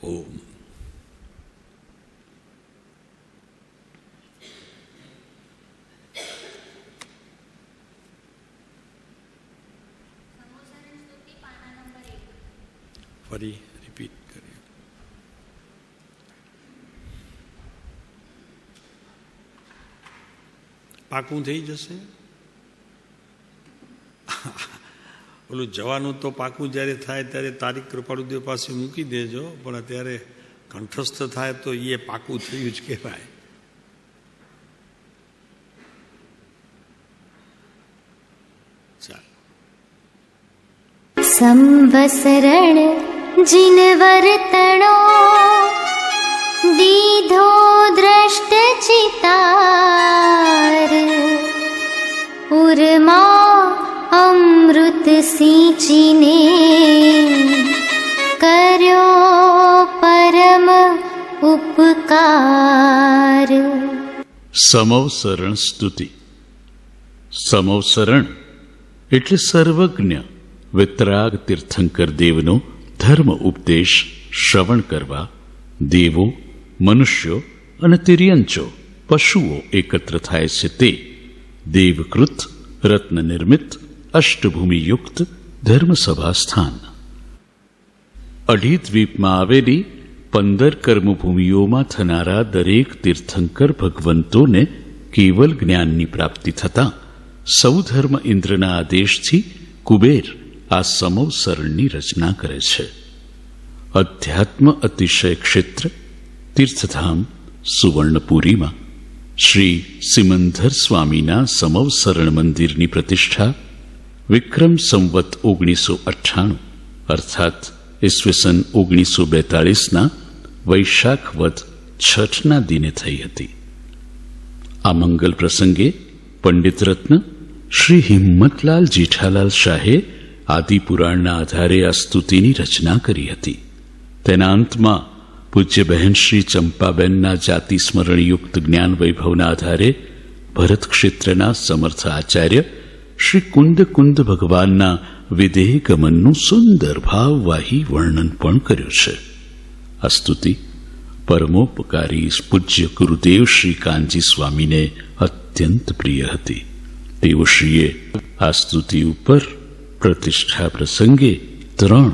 ઓમ. ફરી રિપીટ કરીએ. પાકું થઈ જશે. ઓલું જવાનું તો પાકું જ્યારે થાય ત્યારે તારીખ કૃપાળુદેવ પાસે મૂકી દેજો, પણ અત્યારે કંઠસ્થ થાય તો એ પાકું થયું જ કહેવાય. ચાલ. સંવસરણ જીનવર્તણો દીધો દ્રષ્ટ ચિતાર ઉર્મા અમૃત સિંચીને કર્યો પરમ ઉપકાર. સમવસરણ સ્તુતિ. સમવસરણ એટલે સર્વજ્ઞ વિતરાગ તીર્થંકર દેવનો ધર્મ ઉપદેશ શ્રવણ કરવા દેવો, મનુષ્યો અને તિર્યંચો પશુઓ એકત્ર થાય છે તે દેવકૃત રત્ન નિર્મિત અષ્ટભૂમિયુક્ત ધર્મસભા સ્થાન. અઢી દ્વીપમાં આવેલી 15 કર્મભૂમિઓમાં થનારા દરેક તીર્થંકર ભગવંતોને કેવલ જ્ઞાનની પ્રાપ્તિ થતાં સૌ ધર્મ ઇન્દ્રના આદેશથી કુબેર આ સમવસરણની રચના કરે છે. અધ્યાત્મ અતિશય ક્ષેત્ર તીર્થધામ સુવર્ણપુરીમાં શ્રી સિમંદર સ્વામીના સમવસરણ મંદિરની પ્રતિષ્ઠા વિક્રમ સંવત 1998 અર્થાત ઈસવીસન 1942ના વૈશાખ વદ 6ના દિને થઈ હતી. આ મંગલ પ્રસંગે પંડિત રત્ન શ્રી હિંમતલાલ જેઠાલાલ શાહે આદિપુરાણના આધારે આ સ્તુતિની રચના કરી હતી. તેના અંતમાં પૂજ્ય બહેન શ્રી ચંપાબેનના જાતિ સ્મરણયુક્ત જ્ઞાન વૈભવના આધારે ભરત ક્ષેત્રના સમર્થ આચાર્ય શ્રી કુંદ ભગવાનના વિદેહ ગમનનું સુંદર ભાવવાહી વર્ણન પણ કર્યું છે. આ સ્તુતિ પરમોપકારી પૂજ્ય ગુરુદેવ શ્રી કાનજી સ્વામીને અત્યંત પ્રિય હતી. તેઓશ્રીએ આ સ્તુતિ ઉપર પ્રતિષ્ઠા પ્રસંગે 3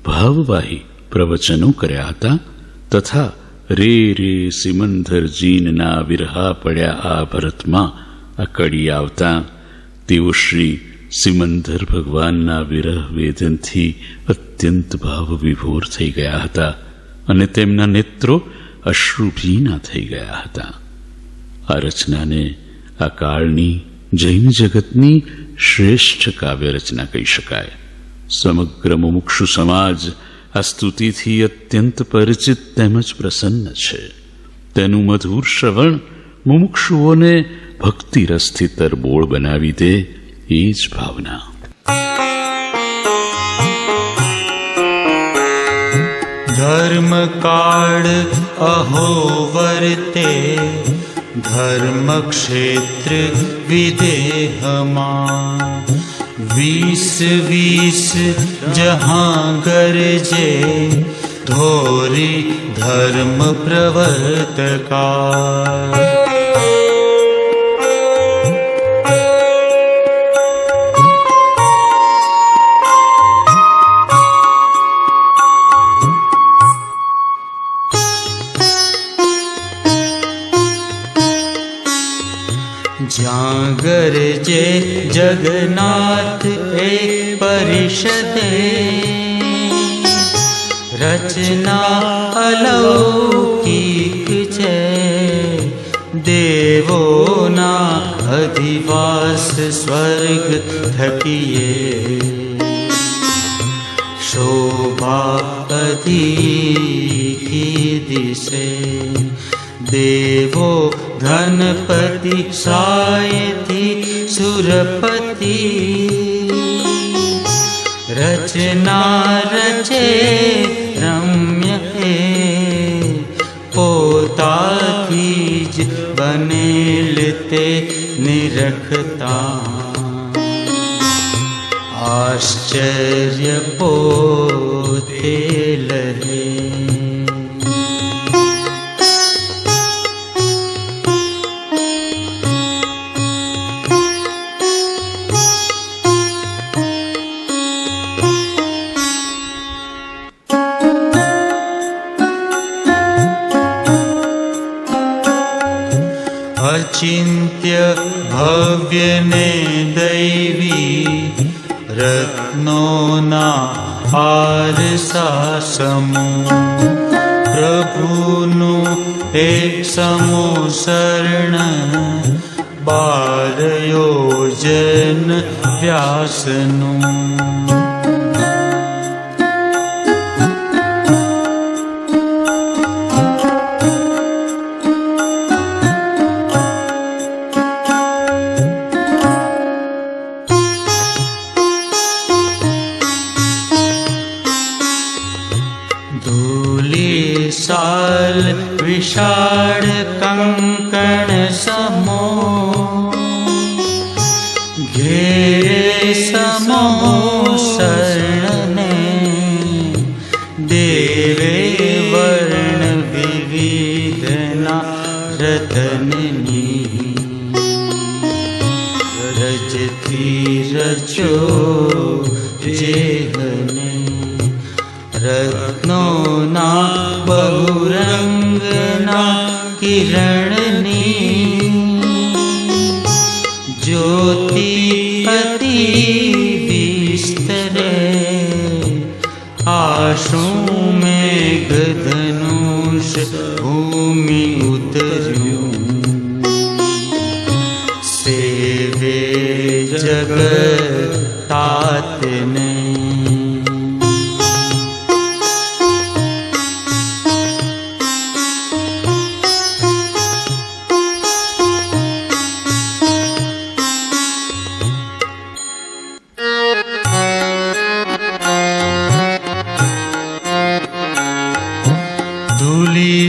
ભાવવાહી પ્રવચનો કર્યા હતા તથા રે રે સિમંદરજીનના વિરહા પડ્યા આ ભરતમાં અકળી આવતા તેઓ શ્રી સિમંદર ભગવાનના વિરહ વેદનથી અત્યંત ભાવ વિભોર થઈ ગયા હતા અને તેમના નેત્રો અશ્રુભીના થઈ ગયા હતા. આ રચનાને આ કાળની જૈન જગતની શ્રેષ્ઠ કાવ્ય રચના કહી શકાય. સમગ્ર મુમુક્ષુ સમાજ આ સ્તુતિથી અત્યંત પરિચિત તેમજ પ્રસન્ન છે. તેનું મધુર શ્રવણ મુમુક્ષુઓને ભક્તિ રસથી તરબોળ બનાવી દે એ જ ભાવના. ધર્મ કાળ અહો વર્તે ધર્મ ક્ષેત્ર વિદેહમાં 20 જહાં ગરજે ધોરી ધર્મ પ્રવર્તકા. જ્યાં ગરજે જગન્નાથ એક પરિષદે રચના અલૌકિક છે. દેવોના અધિવાસ સ્વર્ગ થકીએ શોભા અધિકી દિશે. દેવો ધનપતિ સાયથી સુરપતિ રચના રચે રમ્ય એ પોતાથી જ બનેલ તે નિરખતા આશ્ચર્ય પોતે લહે. અચિંત્ય ભવ્ય ને દૈવી રત્નોના આરસા સમૂહ પ્રભુનું એક સમૂહ શરણ 12 યોજન વ્યાસનું. સાલ વિશાળ કંકણ સમો ઘેરે સમો શરણને દેવે વર્ણ વિવિધના રતનની રજથી રચો જેહને રત્નોના બહુરંગના કિરણની જ્યોતિ અતિ વિસ્તરે આશુ મેઘધનુષ ભૂમિ ઉતર્યું સેવે જગતાતને.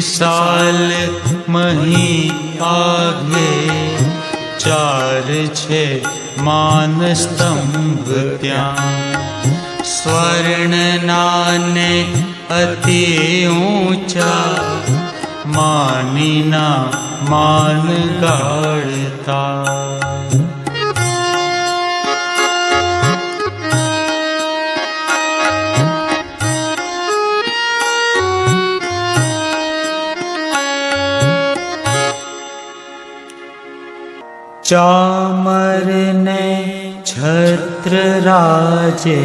સાલ મહી આગે 4 છે માન સ્તંભ ત્યાં સ્વર્ણના ને અતિ ઊંચા માનીના માન ગાળતા. ચામર ને છત્ર રાજે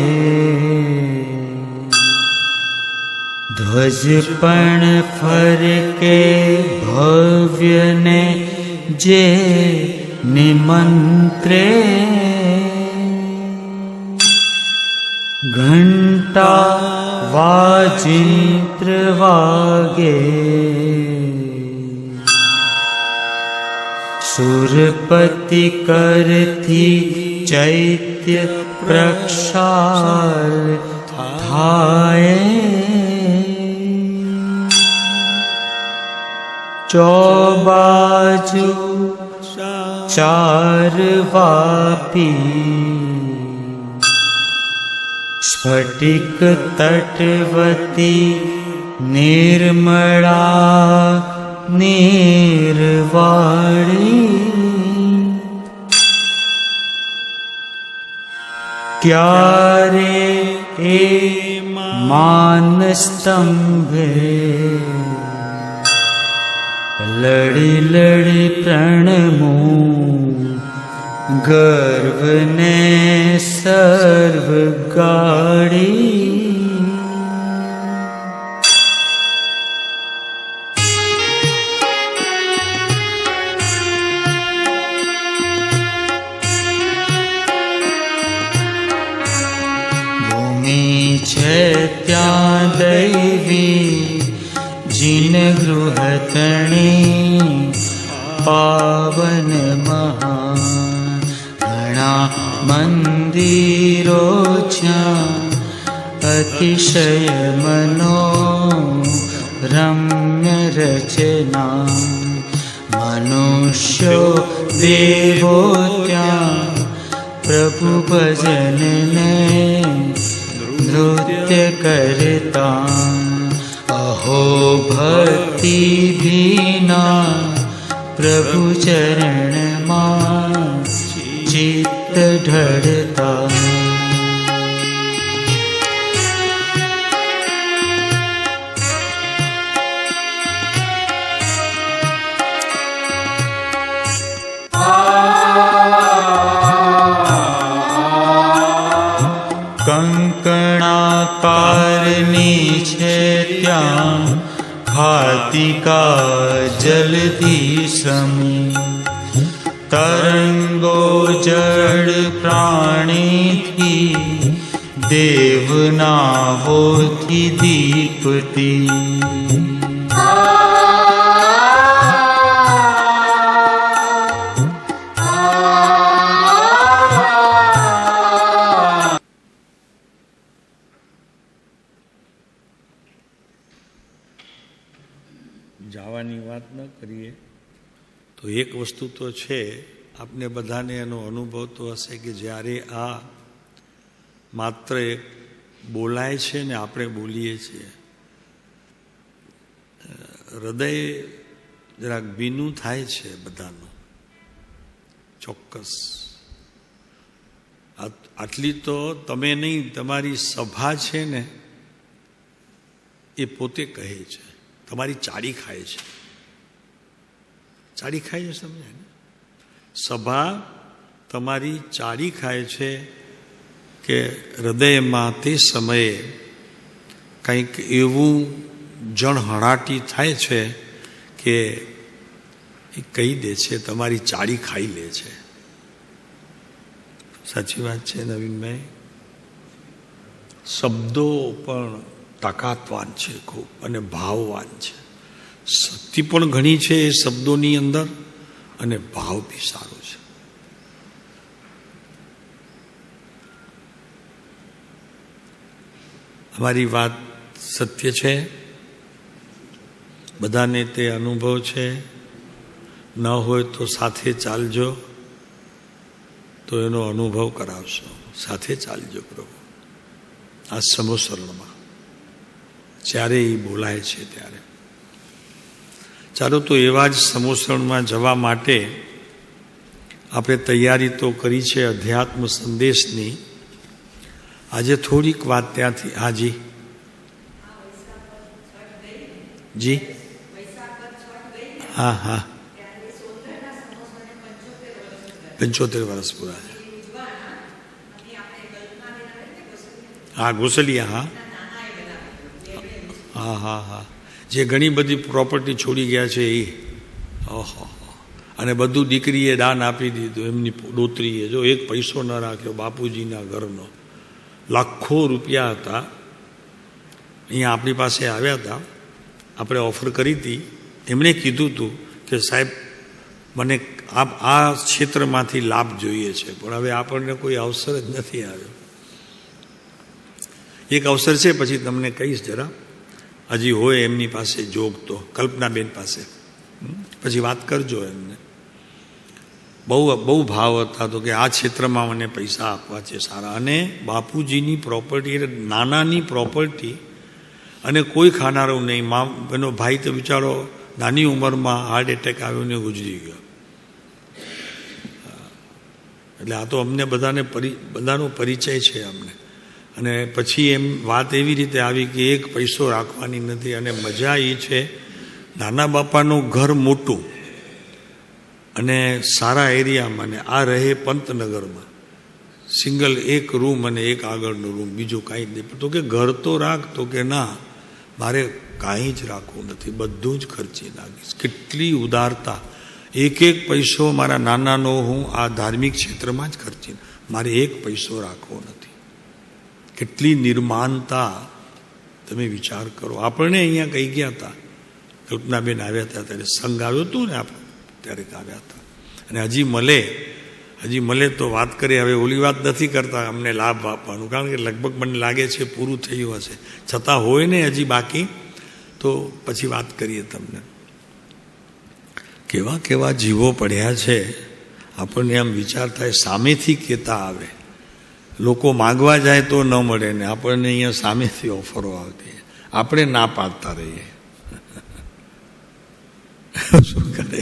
ધ્વજ પણ ફરકે ભવ્ય ને જે निमन्त्रे घंटा वाजित्र वागे सुरपति करथी चैत्य प्रक्षाल थाए चौबाजू चार वापी स्फटिक तटवती निर्मला निर्वाणी क्यारे ए मानस्तंभे लड़ी लड़ी प्रणमो गर्व ने सर्व गाड़ी भूमि छे त्यां दैवी जिन गृहतणी पावन महान घणा मंदिरो छ्या अतिशय मनो रम्य रचना मनुष्यो देवो त्या प्रभु भजन ने नृत्य करता अहो भक्ति भीना प्रभु चरण मां चित्त ढळता कंकणाकारनी छे त्यां खातिका जलती समी तरंगो जड़ प्राणी थी देवनावो थी दीपती જવાની વાત ન કરીએ તો એક વસ્તુ તો છે, આપને બધાને એનો અનુભવ તો હશે કે જ્યારે આ માત્ર એક બોલાય છે ને આપણે બોલીએ છીએ, હૃદય જરાક ભીનું થાય છે બધાનું, ચોક્કસ. આટલી તો તમે નહીં, તમારી સભા છે ને એ પોતે કહે છે, તમારી ચાડી ખાય છે. ચાડી ખાય છે, સમજાય ને? સભા તમારી ચાડી ખાય છે કે હૃદયમાં તે સમયે કંઈક એવું જણહણાટી થાય છે કે એ કહી દે છે, તમારી ચાડી ખાઈ લે છે. સાચી વાત છે નવીનભાઈ? શબ્દો પણ તાકાતવાન છે ખૂબ અને ભાવવાન છે. શક્તિ પણ ઘણી છે એ શબ્દોની અંદર અને ભાવ બી સારો છે. અમારી વાત સત્ય છે, બધાને તે અનુભવ છે. ન હોય તો સાથે ચાલજો, તો એનો અનુભવ કરાવશો. સાથે ચાલજો પ્રભુ આ સમોસરણમાં જ્યારે એ બોલાય છે ત્યારે. ચાલો તો એવા જ સમોસરણમાં જવા માટે આપણે તૈયારી તો કરી છે અધ્યાત્મ સંદેશની. આજે થોડીક વાત ત્યાંથી. હાજી જી હા હા 75 વર્ષ પૂરા છે. હા ગોસલિયા. હા હા હા હા જે ઘણી બધી પ્રોપર્ટી છોડી ગયા છે એ. ઓહો અને બધું દીકરીએ દાન આપી દીધું. એમની ડોતરીએ જો એક પૈસો ન રાખ્યો બાપુજીના ઘરનો. લાખો રૂપિયા હતા. અહીંયા આપણી પાસે આવ્યા હતા, આપણે ઓફર કરી હતી. એમણે કીધું હતું કે સાહેબ મને આ ક્ષેત્રમાંથી લાભ જોઈએ છે, પણ હવે આપણને કોઈ અવસર જ નથી આવ્યો. એક અવસર છે, પછી તમને કહીશ જરા, હજી હોય એમની પાસે જોગ તો, કલ્પનાબેન પાસે, પછી વાત કરજો એમને. બહુ ભાવ હતા તો કે આ ક્ષેત્રમાં મને પૈસા આપવા છે સારા. અને બાપુજીની પ્રોપર્ટી એટલે નાનાની પ્રોપર્ટી, અને કોઈ ખાનારું નહીં. એનો ભાઈ તો બિચારો નાની ઉંમરમાં હાર્ટ એટેક આવ્યો ને ગુજરી ગયો. એટલે આ તો અમને બધાનો પરિચય છે અમને. અને પછી એમ વાત એવી રીતે આવી કે એક પૈસો રાખવાની નથી. અને મજા એ છે, નાના બાપાનું ઘર મોટું અને સારા એરિયામાં, ને આ રહે પંતનગરમાં, સિંગલ એક રૂમ અને એક આગળનો રૂમ, બીજું કાંઈ જ નહીં. તો કે ઘર તો રાખ, તો કે ના મારે કાંઈ જ રાખવું નથી, બધું જ ખર્ચી નાખીશ. કેટલી ઉદારતા! એક એક પૈસો મારા નાનાનો હું આ ધાર્મિક ક્ષેત્રમાં જ ખર્ચી, મારે એક પૈસો રાખવો નથી. કેટલી નિર્માનતા! તમે વિચાર કરો. આપણને અહીંયા કહી ગયા હતા, કલ્પનાબેન આવ્યા હતા ત્યારે, સંઘ આવ્યો હતું ને આપણે ત્યારે આવ્યા હતા. અને હજી મળે તો વાત કરીએ. હવે ઓલી વાત નથી કરતા અમને લાભ આપવાનું, કારણ કે લગભગ મને લાગે છે પૂરું થયું હશે. છતાં હોય ને હજી બાકી, તો પછી વાત કરીએ તમને. કેવા કેવા જીવો પડ્યા છે, આપણને આમ વિચાર થાય. સામેથી કહેતા આવે, લોકો માગવા જાય તો ન મળે, ને આપણને અહીંયા સામેથી ઓફરો આવતી, આપણે ના પાડતા રહીએ. શું કરે?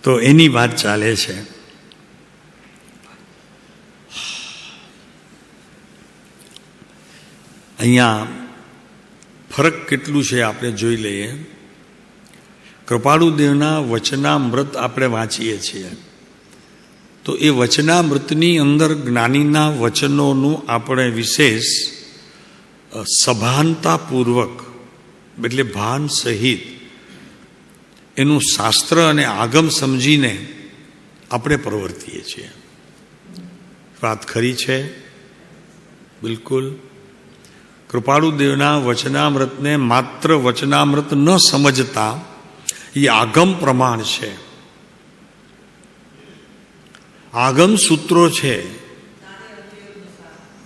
તો એની વાત ચાલે છે. અહીંયા ફરક કેટલું છે આપણે જોઈ લઈએ. કૃપાળુદેવના વચનામૃત આપણે વાંચીએ છીએ, તો એ વચનામૃતની અંદર જ્ઞાનીના વચનોનું આપણે વિશેષ સભાનતાપૂર્વક, એટલે ભાન સહિત એનું શાસ્ત્ર અને આગમ સમજીને આપણે પ્રવર્તીએ છીએ. વાત ખરી છે બિલકુલ. કૃપાળુદેવના વચનામૃતને માત્ર વચનામૃત ન સમજતા એ આગમ પ્રમાણ છે, આગમ સૂત્રો છે.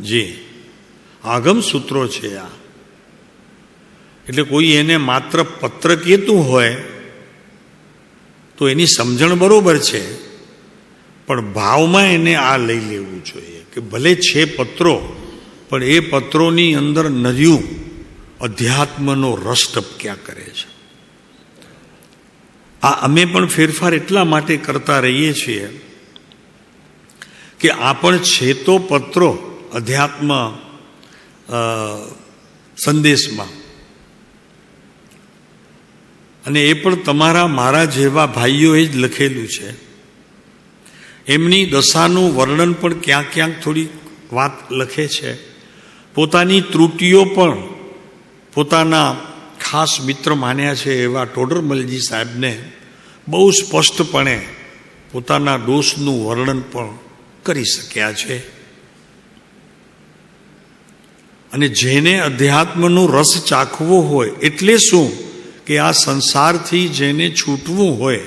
જી, આગમ સૂત્રો છે આ. એટલે કોઈ એને માત્ર પત્ર કહેતું હોય તો એની સમજણ બરોબર છે, પણ ભાવમાં એને આ લઈ લેવું જોઈએ કે ભલે છે પત્રો, પણ એ પત્રોની અંદર નર્યું અધ્યાત્મનો રસ ટપક્યા કરે છે. આ અમે પણ ફેરફાર એટલા માટે કરતા રહીએ છીએ કે આ પણ છે તો પત્રો અધ્યાત્મ સંદેશમાં, અને એ પણ તમારા મારા જેવા ભાઈઓએ જ લખેલું છે. એમની દશાનું વર્ણન પણ ક્યાંક ક્યાંક થોડી વાત લખે છે. પોતાની ત્રુટિઓ પણ પોતાના ખાસ મિત્ર માન્યા છે એવા ટોડરમલજી સાહેબને બહુ સ્પષ્ટપણે પોતાના દોષનું વર્ણન પણ કરી શક્યા છે. અને જેને અધ્યાત્મનો રસ ચાખવો હોય, એટલે શું કે આ સંસારથી જેને છૂટવું હોય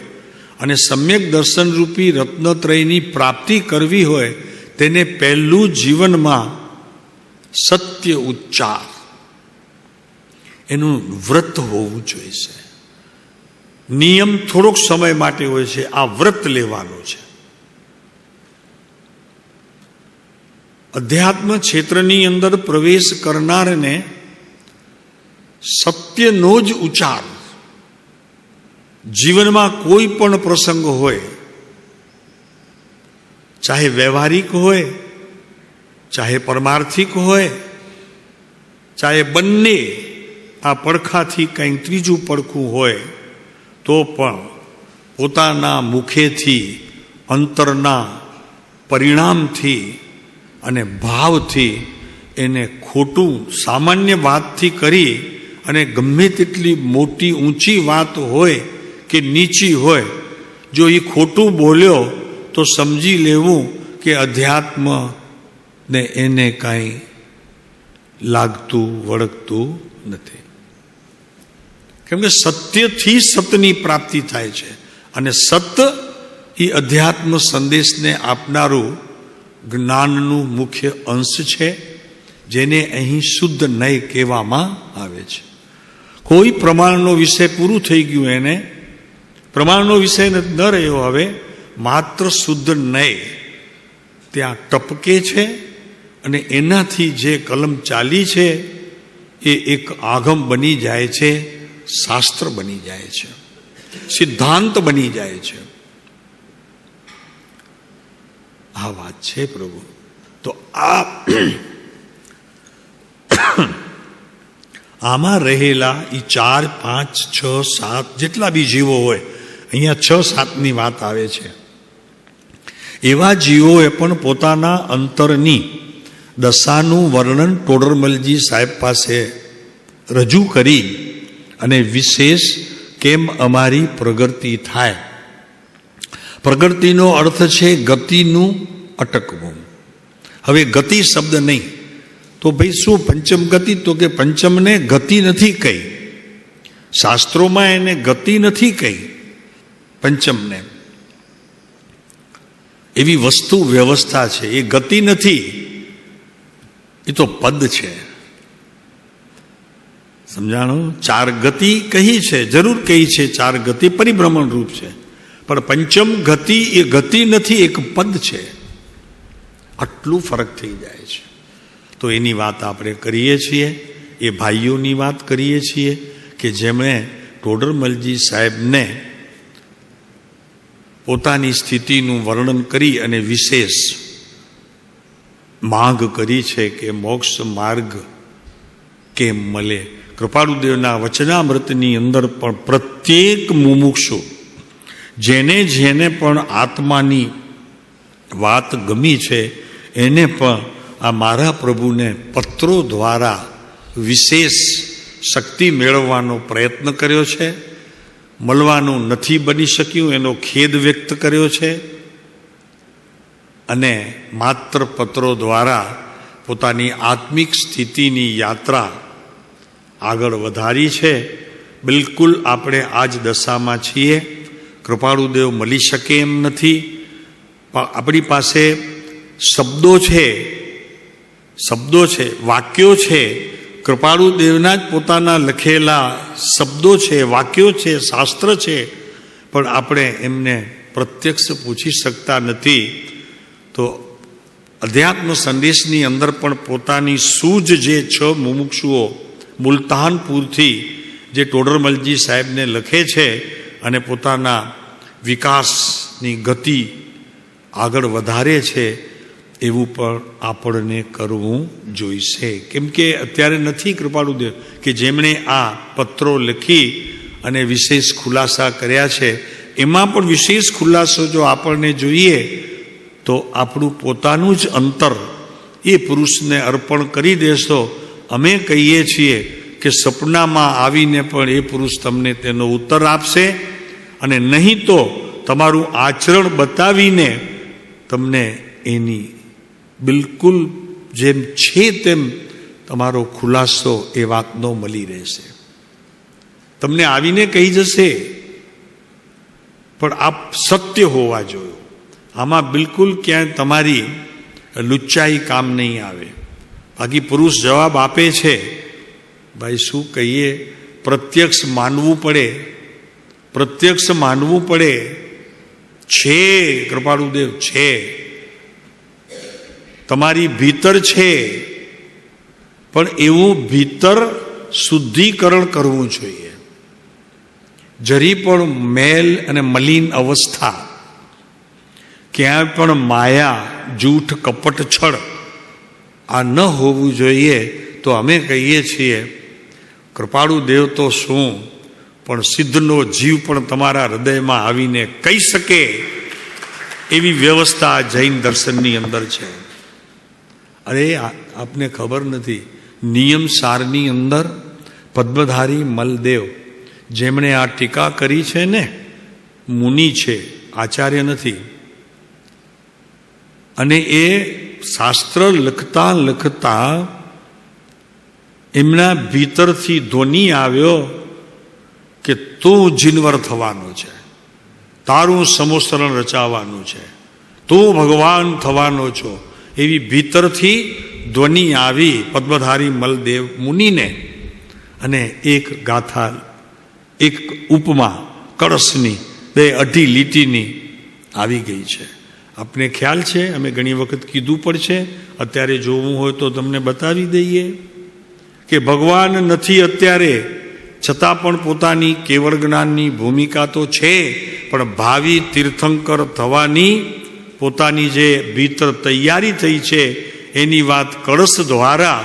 અને સમ્યક દર્શનરૂપી રત્નત્રયની પ્રાપ્તિ કરવી હોય, તેને પહેલું જીવનમાં સત્ય ઉચ્ચાર એનું વ્રત હોવું જોઈએ. નિયમ થોડોક સમય માટે હોય છે, આ વ્રત લેવાનું છે. અધ્યાત્મ ક્ષેત્રની અંદર પ્રવેશ કરનારને સત્યનો જ ઉચ્ચાર, જીવનમાં કોઈ પણ પ્રસંગ હોય, ચાહે વ્યવહારિક હોય, ચાહે પરમાર્થિક હોય, ચાહે બંને આ પડખાથી કંઈ ત્રીજું પડખું હોય, તો પણ પોતાના મુખેથી, અંતરના પરિણામથી અને ભાવથી એને ખોટું સામાન્ય વાતથી કરી, અને ગમે તેટલી મોટી ઊંચી વાત હોય કે કે નીચી હોય, જો એ ખોટું બોલ્યો તો સમજી લેવું કે અધ્યાત્મ ને એને કાંઈ લાગતું વળગતું નથી. કેમ કે સત્યથી સતની પ્રાપ્તિ થાય છે, અને સત એ અધ્યાત્મ સંદેશને આપનારું જ્ઞાનનું મુખ્ય અંશ છે, જેને અહીં શુદ્ધ નય કહેવામાં આવે છે. કોઈ પ્રમાણનો વિષય પૂરું થઈ ગયું, એને પ્રમાણનો વિષય ન રહ્યો, હવે માત્ર શુદ્ધ નય ત્યાં ટપકે છે, અને એનાથી જે કલમ ચાલી છે એ એક આગમ બની જાય છે, શાસ્ત્ર બની જાય છે, સિદ્ધાંત બની જાય છે. આ વાત છે પ્રભુ. તો આમાં રહેલા એ 4, 5, 6, 7 જેટલા બી જીવો હોય, અહીંયા 6, 7ની વાત આવે છે, એવા જીવોએ પણ પોતાના અંતરની દશાનું વર્ણન ટોડરમલજી સાહેબ પાસે રજૂ કરી અને વિશેષ કેમ અમારી પ્રગતિ થાય. પ્રગતિનો અર્થ છે ગતિનું અટકવું. હવે ગતિ શબ્દ નહીં તો ભાઈ શું પંચમ ગતિ? તો કે પંચમને ગતિ નથી કહી, શાસ્ત્રોમાં એને ગતિ નથી કહી. પંચમને એવી વસ્તુ વ્યવસ્થા છે, એ ગતિ નથી, એ તો પદ છે. સમજાણું? 4 ગતિ કહી છે, જરૂર કહી છે, 4 ગતિ પરિભ્રમણ રૂપ છે, પણ પંચમ ગતિ એ ગતિ નથી, એક પદ છે. આટલું ફરક થઈ જાય છે. તો એની વાત આપણે કરીએ છીએ, એ ભાઈઓની વાત કરીએ છીએ કે જેમણે ટોડરમલજી સાહેબને પોતાની સ્થિતિનું વર્ણન કરી અને વિશેષ માંગ કરી છે કે મોક્ષ માર્ગ કેમ મળે. કૃપાળુદેવના વચનામૃતની અંદર પણ પ્રત્યેક મુમુક્ષુ જેને જેને પણ આત્માની વાત ગમી છે એને પણ આ મારા પ્રભુને પત્રો દ્વારા વિશેષ શક્તિ મેળવવાનો પ્રયત્ન કર્યો છે. મળવાનું નથી બની શક્યું એનો ખેદ વ્યક્ત કર્યો છે, અને માત્ર પત્રો દ્વારા પોતાની આત્મિક સ્થિતિની યાત્રા આગળ વધારી છે. બિલકુલ આપણે આ જ દશામાં છીએ. કૃપાળુદેવ મળી શકે એમ નથી, પણ આપણી પાસે શબ્દો છે, વાક્યો છે, કૃપાળુદેવના જ પોતાના લખેલા શબ્દો છે, વાક્યો છે, શાસ્ત્ર છે, પણ આપણે એમને પ્રત્યક્ષ પૂછી શકતા નથી. તો અધ્યાત્મ સંદેશની અંદર પણ પોતાની સૂઝ જે 6 મુમુક્ષુઓ મુલતાનપુરથી જે ટોડરમલજી સાહેબને લખે છે અને પોતાના વિકાસની ગતિ આગળ વધારે છે, એવું પણ આપણને કરવું જોઈશે. કેમ કે અત્યારે નથી કૃપાળુદેવ કે જેમણે આ પત્રો લખી અને વિશેષ ખુલાસા કર્યા છે, એમાં પણ વિશેષ ખુલાસો જો આપણને જોઈએ તો આપણું પોતાનું જ અંતર એ પુરુષને અર્પણ કરી દેશો. અમે કહીએ છીએ કે સપનામાં આવીને પણ એ પુરુષ તમને તેનો ઉત્તર આપશે, અને નહીં તો તમારું આચરણ બતાવીને તમને એની બિલકુલ જેમ છે તેમ તમારો ખુલાસો એ વાતનો મળી રહેશે. તમને આવીને કહી જશે, પણ આપ સત્ય હોવા જોઈએ. આમાં બિલકુલ ક્યાંય તમારી લુચ્ચાઈ કામ નહીં આવે. બાકી પુરુષ જવાબ આપે છે, ભાઈ શું કહીએ, પ્રત્યક્ષ માનવું પડે. છે કૃપાળુદેવ છે, તમારી ભીતર છે, પણ એવું ભીતર શુદ્ધિકરણ કરવું જોઈએ. જરી પણ મેલ અને મલિન અવસ્થા, ક્યાંય પણ માયા, જૂઠ, કપટ, છળ આ ન હોવું જોઈએ. તો અમે કહીએ છીએ કૃપાળુદેવ તો શું, પણ સિદ્ધનો જીવ પણ તમારા હૃદયમાં આવીને કહી શકે એવી વ્યવસ્થા જૈન દર્શનની અંદર છે. અરે આપને ખબર નથી, નિયમ સારની અંદર પદ્મધારી મલદેવ જેમણે આ ટીકા કરી છે ને, મુનિ છે, આચાર્ય નથી. અને એ શાસ્ત્ર લખતા લખતા એમના ભીતરથી ધ્વનિ આવ્યો કે તું જીનવર થવાનો છે, તારું સમોસરણ રચાવાનું છે, તું ભગવાન થવાનો છો. એવી ભીતરથી ધ્વનિ આવી પદ્મધારી મલદેવ મુનિને. અને એક ગાથા, એક ઉપમા કળશની 2-2.5 લીટીની આવી ગઈ છે. આપને ખ્યાલ છે, અમે ઘણી વખત કીધું પણ છે, અત્યારે જોવું હોય તો તમને બતાવી દઈએ કે ભગવાન નથી અત્યારે, છતાં પણ પોતાની કેવળ જ્ઞાનની ભૂમિકા તો છે, પણ ભાવિ તીર્થંકર થવાની પોતાની જે ભીતર તૈયારી થઈ છે એની વાત કળશ દ્વારા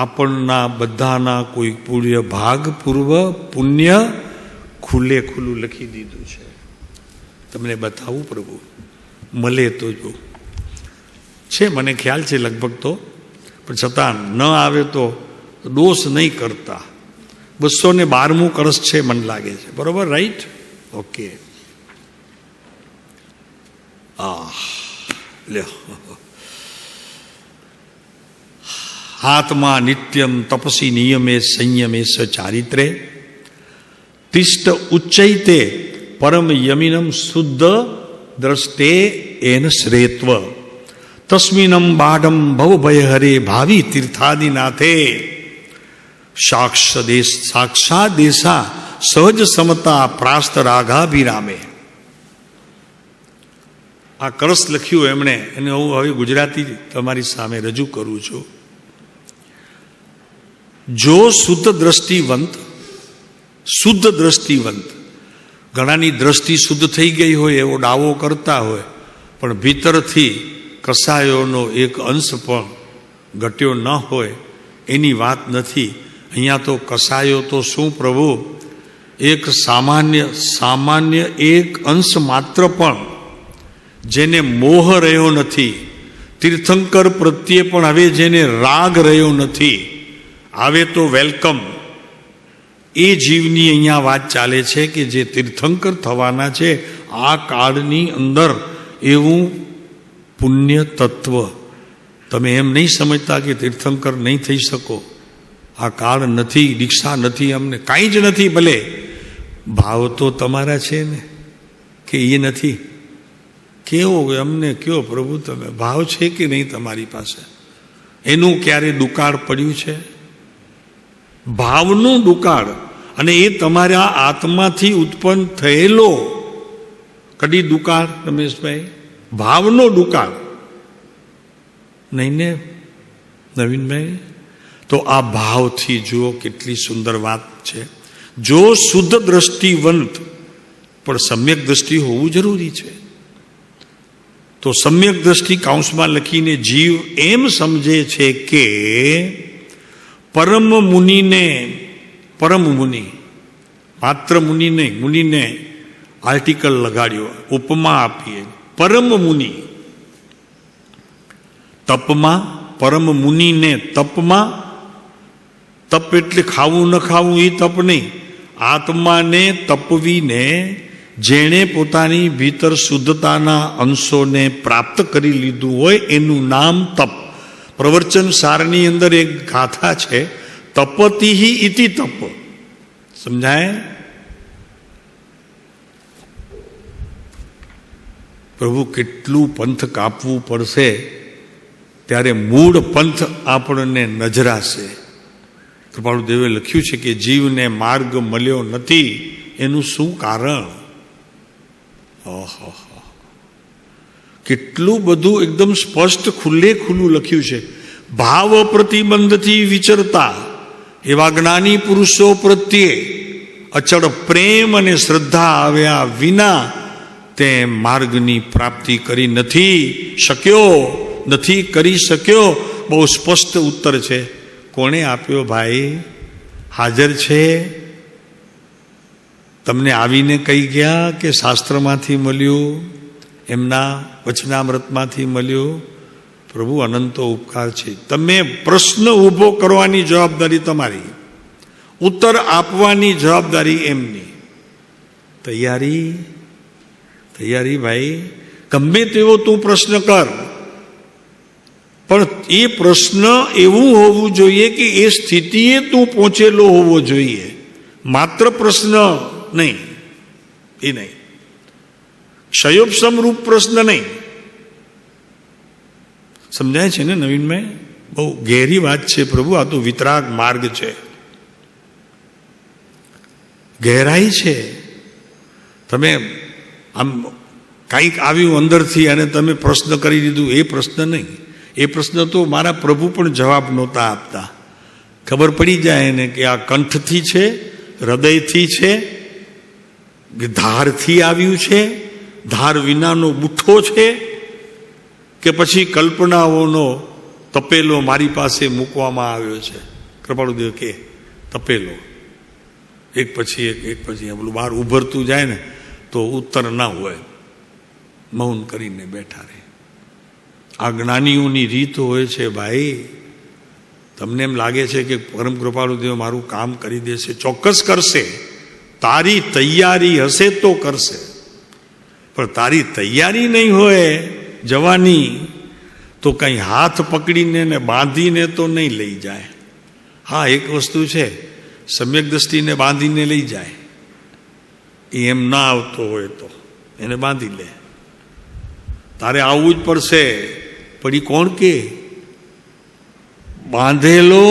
આપણના બધાના કોઈ પૂર્ય ભાગ પૂર્વ પુણ્ય ખુલ્લે ખુલ્લું લખી દીધું છે. તમને બતાવું પ્રભુ, મળે તો જો છે, મને ખ્યાલ છે લગભગ તો, પણ છતાં ન આવે તો દોષ નહીં કરતા. 212મું કળશ છે મને લાગે છે, બરોબર? Right, okay. લ્યો, આત્મા નિત્યમ તપસી નિયમે સંયમે સ ચારિત્રે તિષ્ઠ ઉચ્ચૈતે પરમ યમિનમ શુદ્ધ દ્રષ્ટે એન શ્રેત્વ તસ્મિનમ બાઢમ ભવભય હરે ભાવિ તીર્થાદિનાથે સાક્ષાત દેશા સહજ સમતા પ્રાસ્ત રાઘાભિરામે. આ કળશ લખ્યું એમણે, અને હું હવે ગુજરાતી તમારી સામે રજૂ કરું છું. જો શુદ્ધ દ્રષ્ટિવંત, ઘણાની દ્રષ્ટિ શુદ્ધ થઈ ગઈ હોય એવો દાવો કરતા હોય, પણ ભીતરથી કસાયોનો એક અંશ પણ ઘટ્યો ન હોય એની વાત નથી. અહીંયા તો કસાયો તો શું પ્રભુ, એક સામાન્ય એક અંશ માત્ર પણ જેને મોહ રહ્યો નથી, તીર્થંકર પ્રત્યે પણ હવે જેને રાગ રહ્યો નથી, આવે તો વેલકમ. એ જીવની અહીંયા વાત ચાલે છે કે જે તીર્થંકર થવાના છે આ કાળની અંદર. એવું પુણ્ય તત્વ, તમે એમ નહીં સમજતા કે તીર્થંકર નહીં થઈ શકો, આ કાળ નથી, દીક્ષા નથી, અમને કાંઈ જ નથી. ભલે ભાવ તો તમારા છે ને, કે એ નથી? કેવો અમને કયો પ્રભુ, તમે ભાવ છે કે નહીં તમારી પાસે? એનું ક્યારે દુકાળ પડ્યું છે? ભાવનું દુકાળ. અને એ તમારા આત્માથી ઉત્પન્ન થયેલો કદી દુકાળ, રમેશભાઈ? ભાવનો દુકાળ નહીં ને નવીનભાઈ? તો આ ભાવથી જુઓ કેટલી સુંદર વાત છે. જો શુદ્ધ દ્રષ્ટિવંત, પણ સમ્યક દ્રષ્ટિ હોવું જરૂરી છે. તો સમ્યક દ્રષ્ટિ કાઉન્સમાં લખીને જીવ એમ સમજે છે કે પરમ મુનિ, માત્ર મુનિ નહીં, મુનિને આર્ટિકલ લગાડ્યો, ઉપમા આપીએ. પરમ મુનિ તપમાં, પરમ મુનિને તપમાં, તપ એટલે ખાવું ન ખાવું એ તપ નહીં, આત્માને તપવીને જેણે પોતાની ભીતર શુદ્ધતાના અંશોને પ્રાપ્ત કરી લીધું હોય એનું નામ તપ. પ્રવચન સારની અંદર એક ગાથા છે, તપતિહિ ઇતિ તપ. સમજાય? પ્રભુ કેટલું પંથ કાપવું પડશે ત્યારે મૂળ પંથ આપણને નજરાશે. કૃપાળુ દેવે લખ્યું છે કે જીવને માર્ગ મળ્યો નથી, એનું શું કારણ? કેટલું બધું એકદમ સ્પષ્ટ ખુલ્લે ખુલ્લું લખ્યું છે. ભાવ પ્રતિબંધથી વિચરતા એવા જ્ઞાની પુરુષો પ્રત્યે અચળ પ્રેમ અને શ્રદ્ધા આવ્યા વિના તે માર્ગની પ્રાપ્તિ કરી નથી કરી શક્યો. બહુ સ્પષ્ટ ઉત્તર છે. કોણે આપ્યો ભાઈ? હાજર છે? તમને આવીને કહી ગયા કે શાસ્ત્રમાંથી મળ્યું, એમના વચનામૃતમાંથી મળ્યું? પ્રભુ અનંતો ઉપકાર છે. તમે પ્રશ્ન ઊભો કરવાની જવાબદારી તમારી, ઉત્તર આપવાની જવાબદારી એમની. તૈયારી તૈયારી ભાઈ, ગમે તેવો તું પ્રશ્ન કર, પણ એ પ્રશ્ન એવું હોવું જોઈએ કે એ સ્થિતિએ તું પહોંચેલો હોવો જોઈએ, માત્ર પ્રશ્ન નહીં. એ નહીં, ક્ષયોપશમરૂપ પ્રશ્ન નહીં. સમજાય છે ને નવીનભાઈ? બહુ ગહેરી વાત છે પ્રભુ. આ તો વિતરાગ માર્ગ છે, ગહેરાઈ છે. તમે આમ કંઈક આવ્યું અંદરથી અને તમે પ્રશ્ન કરી દીધું, એ પ્રશ્ન નહીં. એ પ્રશ્ન તો મારા પ્રભુ પણ જવાબ નહોતા આપતા. ખબર પડી જાય ને કે આ કંઠથી છે, હૃદયથી છે, ધારથી આવ્યું છે, ધાર વિનાનો બુઠ્ઠો છે, કે પછી કલ્પનાઓનો તપેલો મારી પાસે મૂકવામાં આવ્યો છે. કૃપાળુદેવ કે તપેલો એક પછી એક પછી પેલું બહાર ઉભરતું જાય ને તો ઉત્તર ના હોય, મૌન કરીને બેઠા રહે. આ જ્ઞાનીઓની રીત હોય છે ભાઈ. તમને એમ લાગે છે કે પરમ કૃપાળુદેવ મારું કામ કરી દેશે? ચોક્કસ કરશે. તારી તૈયારી હશે તો કરશે. પણ તારી તૈયારી નહીં હોય જવાની તો કંઈ હાથ પકડીને ને બાંધીને તો નહીં લઈ જાય. હા, એક વસ્તુ છે, સમ્યક દ્રષ્ટિને બાંધીને લઈ જાય. એમ ના આવતો હોય તો એને બાંધી લે. તારે આવવું જ પડશે. પણ એ કોણ કે? બાંધેલો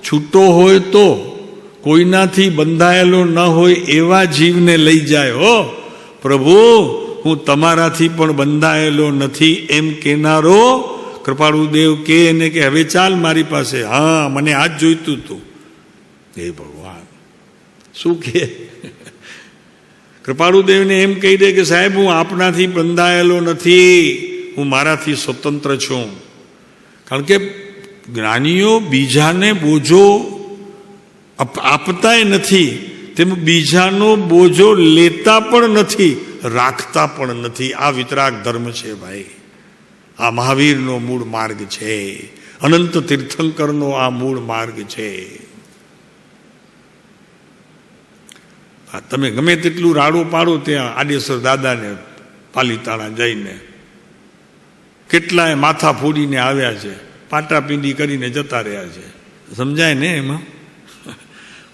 છૂટો હોય તો, કોઈનાથી બંધાયેલો ન હોય એવા જીવને લઈ જાય. હો પ્રભુ, હું તમારાથી પણ બંધાયેલો નથી એમ કેનારો કૃપાળુદેવ કે એને કે હવે ચાલ મારી પાસે. હા, મને આ જ જોઈતું હતું. હે ભગવાન, શું કે? કૃપાળુદેવને એમ કહી દે કે સાહેબ, હું આપનાથી બંધાયેલો નથી, હું મારાથી સ્વતંત્ર છું. કારણ કે જ્ઞાનીઓ બીજાને બોજો આપતાય નથી, તેમ બીજાનો બોજો લેતા પણ નથી, રાખતા પણ નથી. આ વિતરાગ ધર્મ છે ભાઈ. આ મહાવીરનો મૂળ માર્ગ છે, અનંત તીર્થંકરનો આ મૂળ માર્ગ છે. તમે ગમે તેટલું રાડો પાડો ત્યાં આડેસર દાદાને પાલીતાણા જઈને કેટલાય માથા ફોડીને આવ્યા છે, પાટાપીંડી કરીને જતા રહ્યા છે. સમજાય ને? એમાં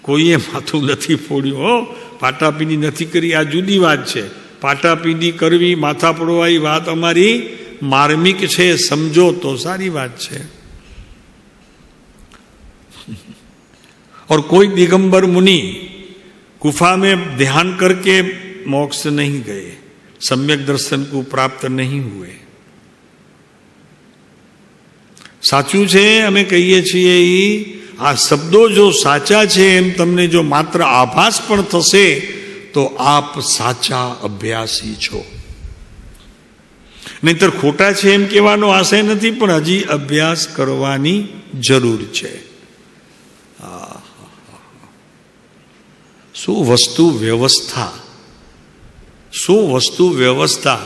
કોઈએ માથું નથી ફોડ્યું. હો, પાટાપીંડી નથી કરી, આ જુદી વાત છે. પાટાપીંડી કરવી, માથા પડવા, એ વાત અમારી માર્મિક છે, સમજો તો સારી વાત છે. और कोई दिगंबर मुनि गुफा में ध्यान करके मोक्ष नहीं गए, सम्यक दर्शन को प्राप्त नहीं हुए. સાચું છે, અમે કહીએ છીએ. આ શબ્દો જો સાચા છે એમ તમને જો માત્ર આભાસ પણ થશે તો આપ સાચા અભ્યાસી છો. નહીતર ખોટા છે એમ કહેવાનો આશય નથી, પણ હજી અભ્યાસ કરવાની જરૂર છે. શું વસ્તુ વ્યવસ્થા, શું વસ્તુ વ્યવસ્થા.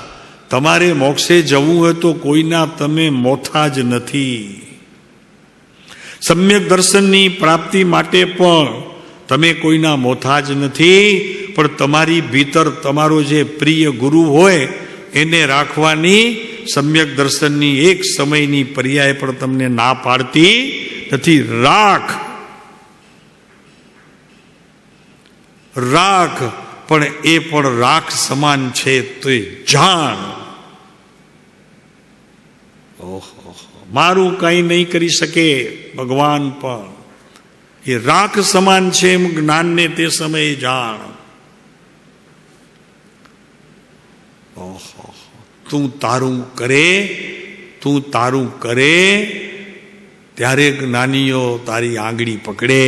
તમારે મોક્ષે જવું હોય તો કોઈના તમે મોથા જ નથી. સમ્યક દર્શનની પ્રાપ્તિ માટે પણ તમે કોઈના મોથા જ નથી, પણ તમારી ભીતર તમારો જે પ્રિય ગુરુ હોય એને રાખવાની સમ્યક દર્શનની એક સમયની પર્યાય પણ તમને ના પાડતી નથી. રાખ, રાખ, પણ એ પણ રાખ સમાન છે તો જાણ. ઓહો, મારું કંઈ નહીં કરી શકે ભગવાન, પણ એ રાખ સમાન છે એમ જ્ઞાનને તે સમયે જાણ. ઓહો, તું તારું કરે, તું તારું કરે ત્યારે જ્ઞાનીઓ તારી આંગળી પકડે.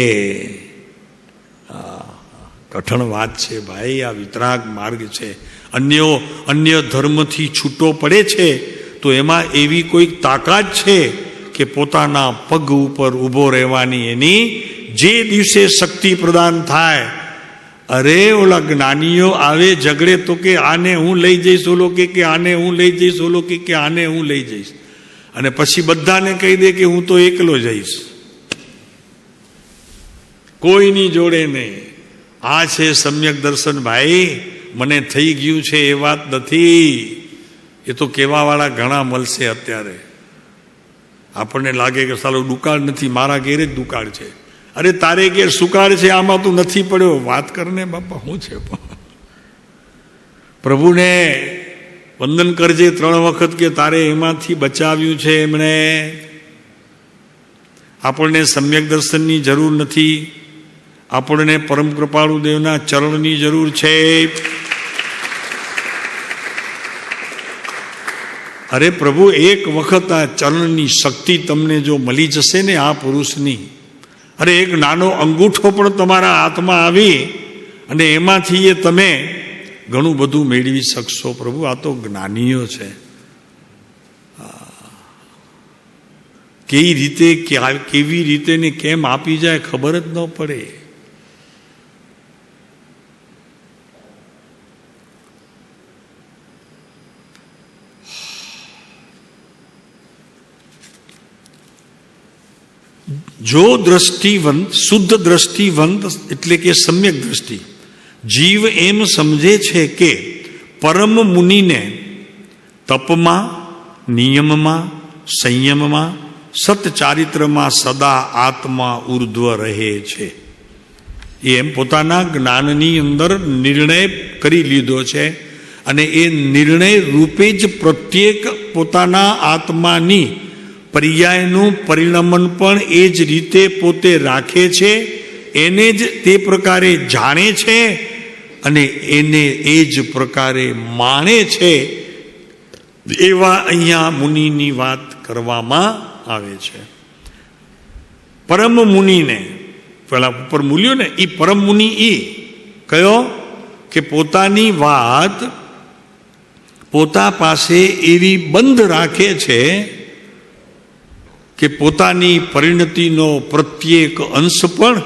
કઠણ વાત છે ભાઈ. આ વિતરાગ માર્ગ છે. અન્ય ધર્મથી છૂટો પડે છે તો એમાં એવી કોઈક તાકાત છે કે પોતાના પગ ઉપર ઊભો રહેવાની એની જે દિવસે શક્તિ પ્રદાન થાય. અરે ઓલા જ્ઞાનીઓ આવે ઝઘડે તો કે આને હું લઈ જઈશ, ઓલો કે આને હું લઈ જઈશ, ઓલો કે આને હું લઈ જઈશ, અને પછી બધાને કહી દે કે હું તો એકલો જઈશ, કોઈની જોડે નહીં. આ છે સમ્યક દર્શન ભાઈ. મને થઈ ગયું છે એ વાત નથી. એ તો કહેવાવાળા ઘણા મળશે. અત્યારે આપણને લાગે કે સાલો દુકાળ નથી, મારા ઘેરે જ દુકાળ છે. અરે તારે ઘેર સુકાળ છે, આમાં તું નથી પડ્યો. વાત કરને બાપા, શું છે? પ્રભુને વંદન કરજે 3 વખત કે તારે એમાંથી બચાવ્યું છે એમણે. આપણને સમ્યક દર્શનની જરૂર નથી, આપણને પરમ કૃપાળુ દેવના ચરણની જરૂર છે. અરે પ્રભુ, એક વખત આ ચરણની શક્તિ તમને જો મળી જશે ને આ પુરુષની, અરે એક નાનો અંગૂઠો પણ તમારા હાથમાં આવી અને એમાંથી એ તમે ઘણું બધું મેળવી શકશો. પ્રભુ, આ તો જ્ઞાનીઓ છે. કેવી રીતે ને કેમ આપી જાય ખબર જ ન પડે. જો દ્રષ્ટિવંત, શુદ્ધ દ્રષ્ટિવંત એટલે કે સમ્યક દ્રષ્ટિ જીવ એમ સમજે છે કે પરમ મુનિને તપમાં, નિયમમાં, સંયમમાં, સત્ચારિત્રમાં સદા આત્મા ઉર્ધ્વ રહે છે. એમ પોતાના જ્ઞાનની અંદર નિર્ણય કરી લીધો છે અને એ નિર્ણય રૂપે જ પ્રત્યેક પોતાના આત્માની પર્યાયનું પરિણમન પણ એ જ રીતે પોતે રાખે છે, એને જ તે પ્રકારે જાણે છે અને એને એ જ પ્રકારે માણે છે. એવા અહીંયા મુનિની વાત કરવામાં આવે છે. પરમ મુનિને, પેલા ઉપર મૂલ્યો ને, એ પરમ મુનિ એ કયો કે પોતાની વાત પોતા પાસે એવી બંધ રાખે છે કે પોતાની પરિણતિનો પ્રત્યેક અંશ પણ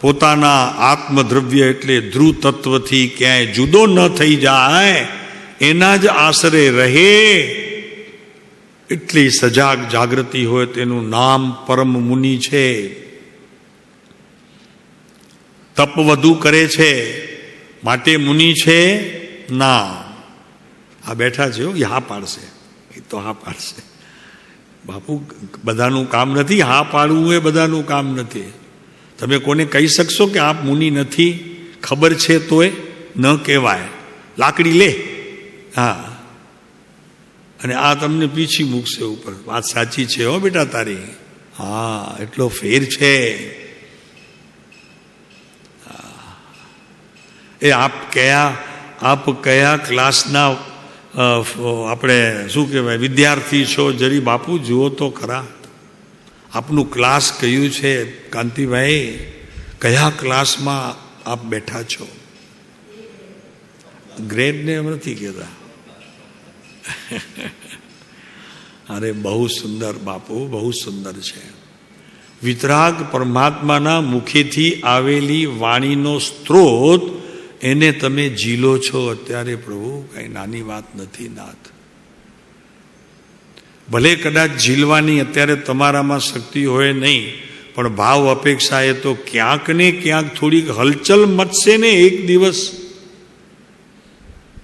પોતાના આત્મદ્રવ્ય એટલે ધ્રુવ તત્વથી ક્યાંય જુદો ન થઈ જાય, એના જ આશરે રહે. એટલી સજાગ જાગૃતિ હોય તેનું નામ પરમ મુનિ છે. તપ વધુ કરે છે માટે મુનિ છે ના. આ બેઠા છે, એ હા પાડશે, એ તો હા પાડશે. બાપુ, બધાનું કામ નથી. હા પાડવું એ બધાનું કામ નથી. તમે કોને કહી શકશો કે આપ મુનિ નથી? ખબર છે તોય ન કહેવાય. લાકડી લે, હા, અને આ તમને પીછી મૂકશે ઉપર. વાત સાચી છે હો બેટા તારી. હા, એટલો ફેર છે. એ આપ કયા ક્લાસના આપણે શું કહેવાય વિદ્યાર્થી છો? જરી બાપુ જુઓ તો ખરા, આપનું ક્લાસ કયું છે? કાંતિભાઈ, કયા ક્લાસમાં આપ બેઠા છો? ગ્રેડને નથી કહેતા. અરે બહુ સુંદર બાપુ, બહુ સુંદર છે. વિતરાગ પરમાત્માના મુખેથી આવેલી વાણીનો સ્ત્રોત, એને તમે ઝીલો છો અત્યારે. પ્રભુ, કઈ નાની વાત નથી નાથ. ભલે કદાચ ઝીલવાની અત્યારે તમારામાં શક્તિ હોય નહીં, પણ ભાવ અપેક્ષા એ તો ક્યાંક ને ક્યાંક થોડીક હલચલ મચશે ને એક દિવસ,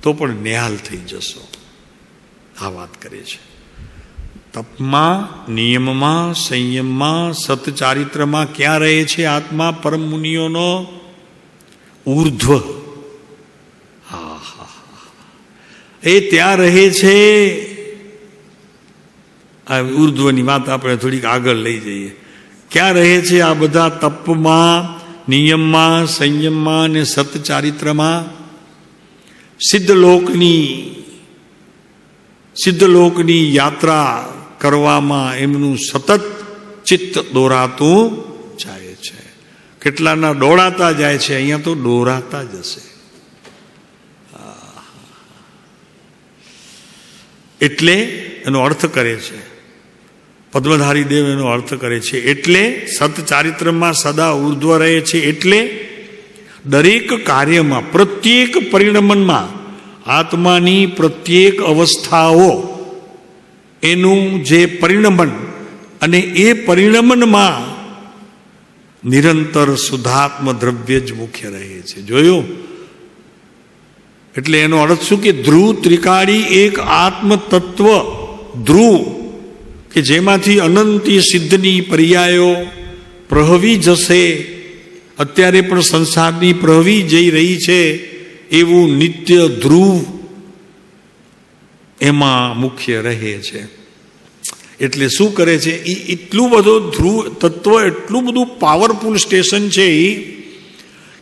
તો પણ નિહાલ થઈ જશો. આ વાત કરે છે. તપમાં, નિયમમાં, સંયમમાં, સત્ચારિત્રમાં ક્યાં રહે છે આત્મા પરમ મુનિઓનો? ઉર્ધ્વ. એ ત્યાં રહે છે. આ ઉર્ધ્વની વાત આપણે થોડીક આગળ લઈ જઈએ. ક્યાં રહે છે આ બધા? તપમાં, નિયમમાં, સંયમમાં અને સત્ચારિત્રમાં. સિદ્ધલોકની યાત્રા કરવામાં એમનું સતત ચિત્ત દોરાતું જાય છે. કેટલાના દોડાતા જાય છે, અહીંયા તો દોરાતા જ હશે. એટલે એનો અર્થ કરે છે પદ્મધારી દેવ, એનો અર્થ કરે છે એટલે સત્ચારિત્રમાં સદા ઉર્ધ્વ રહે છે. એટલે દરેક કાર્યમાં, પ્રત્યેક પરિણમનમાં, આત્માની પ્રત્યેક અવસ્થાઓ, એનું જે પરિણમન અને એ પરિણમનમાં નિરંતર શુદ્ધાત્મ દ્રવ્ય જ મુખ્ય રહે છે. જોયું? એટલે એનો અર્થ શું કે ધ્રુવ ત્રિકાળી એક આત્મ તત્વ ધ્રુવ કે જેમાંથી અનંતી સિદ્ધની પર્યાયો પ્રહવી જશે, અત્યારે પણ સંસારની પ્રહવી જઈ રહી છે એવું નિત્ય ધ્રુવ એમાં મુખ્ય રહે છે. એટલે શું કરે છે એ એટલું બધું ધ્રુવ તત્વ એટલું બધું પાવરફુલ સ્ટેશન છે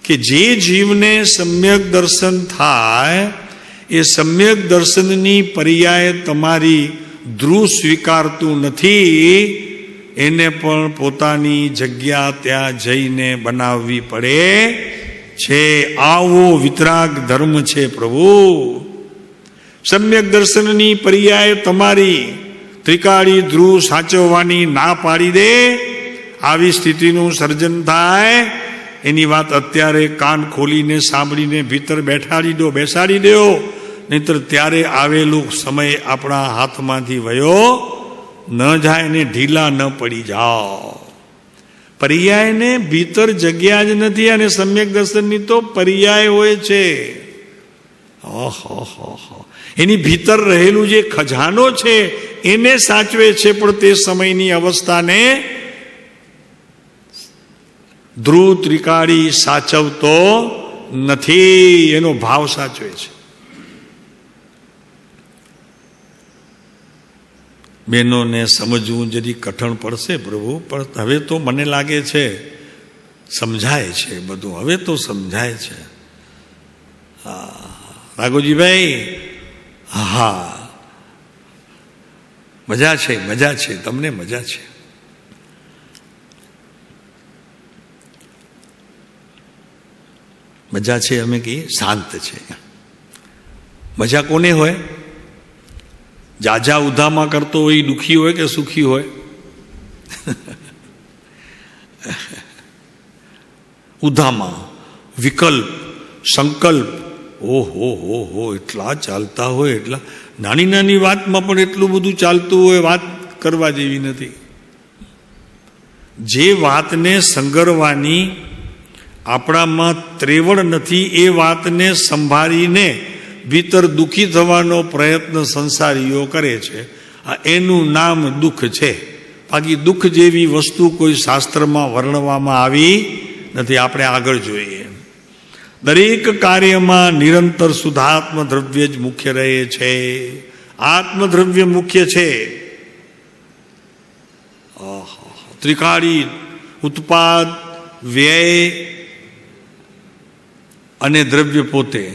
કે જે જીવને સમ્યક દર્શન થાય એ સમ્યક દર્શનની પર્યાય તમારી ધ્રુવ સ્વીકારતું નથી, એને પણ પોતાની જગ્યા ત્યાં જઈને બનાવવી પડે છે. આવો વિતરાગ ધર્મ છે પ્રભુ. સમ્યક દર્શનની પર્યાય તમારી ત્રિકાળી ધ્રુવ સાચવવાની ના પાડી દે, આવી સ્થિતિનું સર્જન થાય એની વાત અત્યારે કાન ખોલીને સાંભળીને ભીતર બેસાડી દો, નહીતર ત્યારે આવેલું સમય આપણા હાથમાંથી વયો ન જાય ને ઢીલા ન પડી જાઓ. પર્યાયને ભીતર જગ્યા જ નથી અને સમ્યક દર્શનની તો પર્યાય હોય છે. એની ભીતર રહેલું જે ખજાનો છે એને સાચવે છે, પણ તે સમયની અવસ્થાને ધ્રુવ ત્રિકાળી સાચવતો નથી, એનો ભાવ સાચવે છે. બહેનોને સમજવું જરી કઠણ પડશે પ્રભુ, પણ હવે તો મને લાગે છે સમજાય છે બધું, હવે તો સમજાય છે. રાઘોજીભાઈ, હા મજા છે, તમને મજા છે. મજા છે અમે કહીએ શાંત છે. મજા કોને હોય? જાજા ઉધામાં કરતો હોય દુઃખી હોય કે સુખી હોય? ઉધામાં વિકલ્પ સંકલ્પ ઓહો એટલા ચાલતા હોય, એટલા નાની વાતમાં પણ એટલું બધું ચાલતું હોય, વાત કરવા જેવી નથી. જે વાતને સંગરવાની આપણામાં ત્રેવડ નથી એ વાતને સંભાળીને ભીતર દુઃખી થવાનો પ્રયત્ન સંસારીઓ કરે છે. એનું નામ દુઃખ છે. બાકી દુઃખ જેવી વસ્તુ કોઈ શાસ્ત્રમાં વર્ણવામાં આવી નથી. આપણે આગળ જોઈએ. દરેક કાર્યમાં નિરંતર શુદ્ધાત્મ દ્રવ્ય જ મુખ્ય રહે છે. આત્મદ્રવ્ય મુખ્ય છે. ત્રિકાળી ઉત્પાદ, વ્યય અને દ્રવ્ય પોતે,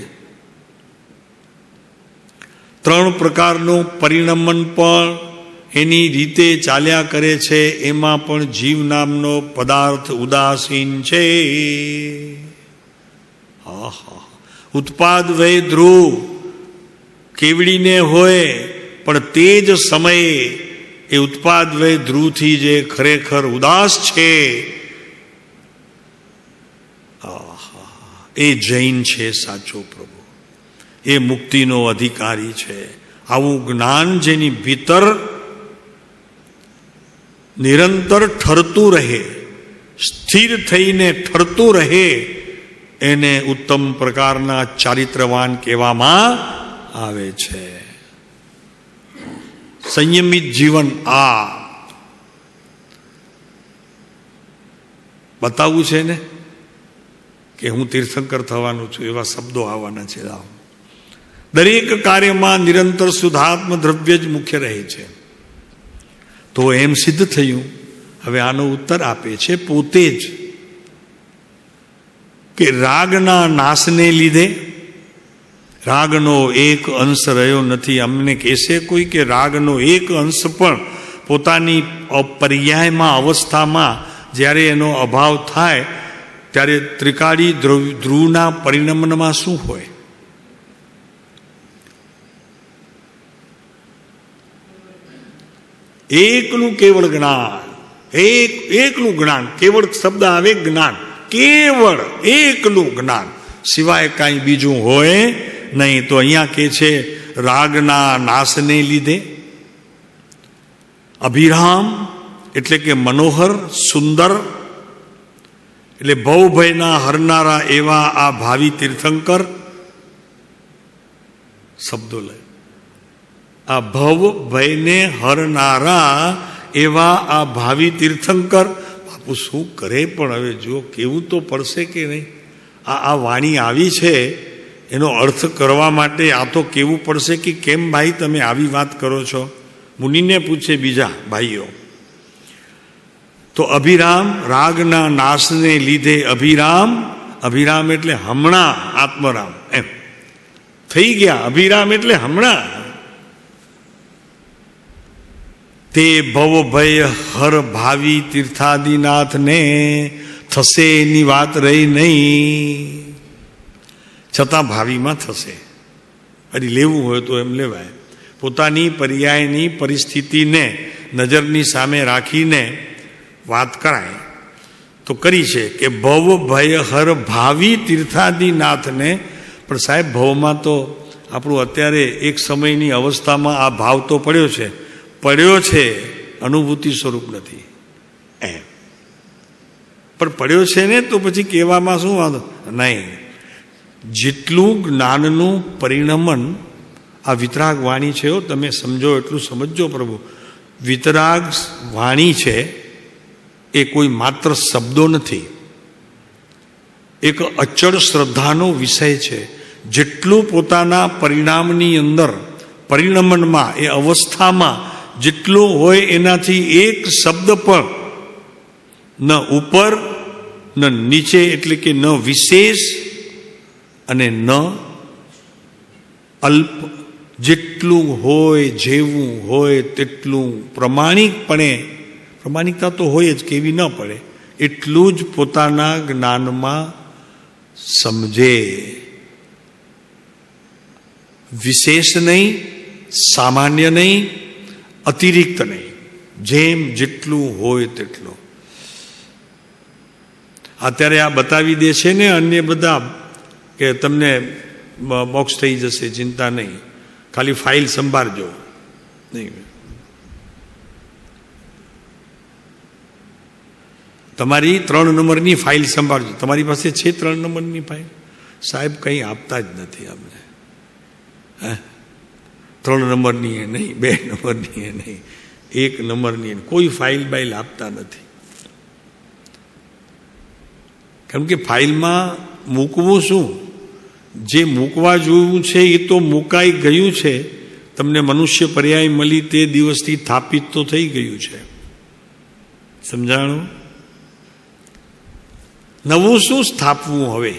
ત્રણ પ્રકારનું પરિણમન પણ એની રીતે ચાલ્યા કરે છે. એમાં પણ જીવ નામનો પદાર્થ ઉદાસીન છે. ઉત્પાદ વય ધ્રુવ કેવડીને હોય, પણ તે જ સમયે એ ઉત્પાદ વય ધ્રુવથી જે ખરેખર ઉદાસ છે એ જૈન છે સાચો પ્રભુ. એ મુક્તિનો અધિકારી છે. આવું જ્ઞાન જેની ભીતર નિરંતર ઠરતું રહે, સ્થિર થઈને ઠરતું રહે, એને ઉત્તમ પ્રકારના ચારિત્રવાન કહેવામાં આવે છે. સંયમિત જીવન આ બતાવવું છે ને કે હું તીર્થંકર થવાનું છું, એવા શબ્દો આવવાના છે. દરેક કાર્યમાં નિરંતર શુદ્ધાત્મ દ્રવ્ય જ મુખ્ય રહે છે. તો એમ સિદ્ધ થયું. હવે આનો ઉત્તર આપે છે પોતે જ કે રાગના નાશને લીધે રાગનો એક અંશ રહ્યો નથી. અમને કહેશે કોઈ કે રાગનો એક અંશ પણ પોતાની પર્યાયમાં અવસ્થામાં જ્યારે એનો અભાવ થાય ત્યારે ત્રિકાળી ધ્રુવના પરિણમનમાં શું હોય? એકનું કેવળ જ્ઞાન, એકનું જ્ઞાન. કેવળ શબ્દ આવે જ્ઞાન, કેવળ એકનું જ્ઞાન, સિવાય કાંઈ બીજું હોય નહીં. તો અહીંયા કે છે રાગના નાશને લીધે અભિરામ એટલે કે મનોહર, સુંદર, એટલે ભવભયના હરનારા એવા આ ભાવિ તીર્થંકર શબ્દો લે. આ ભવ ભયને હરનારા એવા આ ભાવિ તીર્થંકર. બાપુ શું કરે પણ હવે જો કેવું તો પડશે કે નહીં. આ વાણી આવી છે એનો અર્થ કરવા માટે આ તો કેવું પડશે કે કેમ ભાઈ તમે આવી વાત કરો છો. મુનિને પૂછે બીજા ભાઈઓ તો અભિરામ રાગના નાશને લીધે અભિરામ, અભિરામ એટલે હમણાં, આત્મરામ એમ થઈ ગયા. અભિરામ એટલે હમણાં. તે ભવ ભય હર ભાવિ તીર્થાદિનાથને થશે એની વાત રહી નહીં, છતાં ભાવિમાં થશે. અરે લેવું હોય તો એમ લેવાય. પોતાની પર્યાયની પરિસ્થિતિને નજરની સામે રાખીને વાત કરાય તો કરી છે કે ભવ ભય હર ભાવિ તીર્થાદિનાથને. પણ સાહેબ ભવમાં તો આપણું અત્યારે એક સમયની અવસ્થામાં આ ભાવ તો પડ્યો છે, અનુભૂતિ સ્વરૂપ નથી એમ. પણ પડ્યો છે ને તો પછી કહેવામાં શું વાંધો નહીં. જેટલું જ્ઞાનનું પરિણમન આ વિતરાગ વાણી છે, તમે સમજો એટલું સમજજો પ્રભુ. વિતરાગ વાણી છે એ કોઈ માત્ર શબ્દો નથી, એક અચળ શ્રદ્ધાનો વિષય છે. જેટલું પોતાના પરિણામની અંદર, પરિણમનમાં, એ અવસ્થામાં જેટલું હોય એનાથી એક શબ્દ પણ ન ઉપર ન નીચે, એટલે કે ન વિશેષ અને ન અલ્પ, જેટલું હોય જેવું હોય તેટલું પ્રમાણિકપણે, પ્રમાણિકતા તો હોય જ, કેવી ન પડે એટલું જ પોતાના જ્ઞાનમાં સમજે. વિશેષ નહીં, સામાન્ય નહીં, અતિરિક્ત નહીં, જેમ જેટલું હોય તેટલું. અત્યારે આ બતાવી દે છે ને અન્ય બધા કે તમને મોક્ષ થઈ જશે, ચિંતા નહીં, ખાલી ફાઇલ સંભાળજો. નહીં, તમારી 3 નંબરની ફાઇલ સંભાળજો. તમારી પાસે છે 3 નંબરની ફાઇલ? સાહેબ કંઈ આપતા જ નથી અમને. 3 નંબરની એ નહીં, 2 નંબરની એ નહીં, 1 નંબરની કોઈ ફાઇલ બાઇલ આપતા નથી. કેમ કે ફાઇલમાં મૂકવું શું? જે મૂકવા જોયું છે એ તો મુકાઈ ગયું છે. તમને મનુષ્ય પર્યાય મળી તે દિવસથી સ્થાપિત તો થઈ ગયું છે. સમજાણું? નવું શું સ્થાપવું?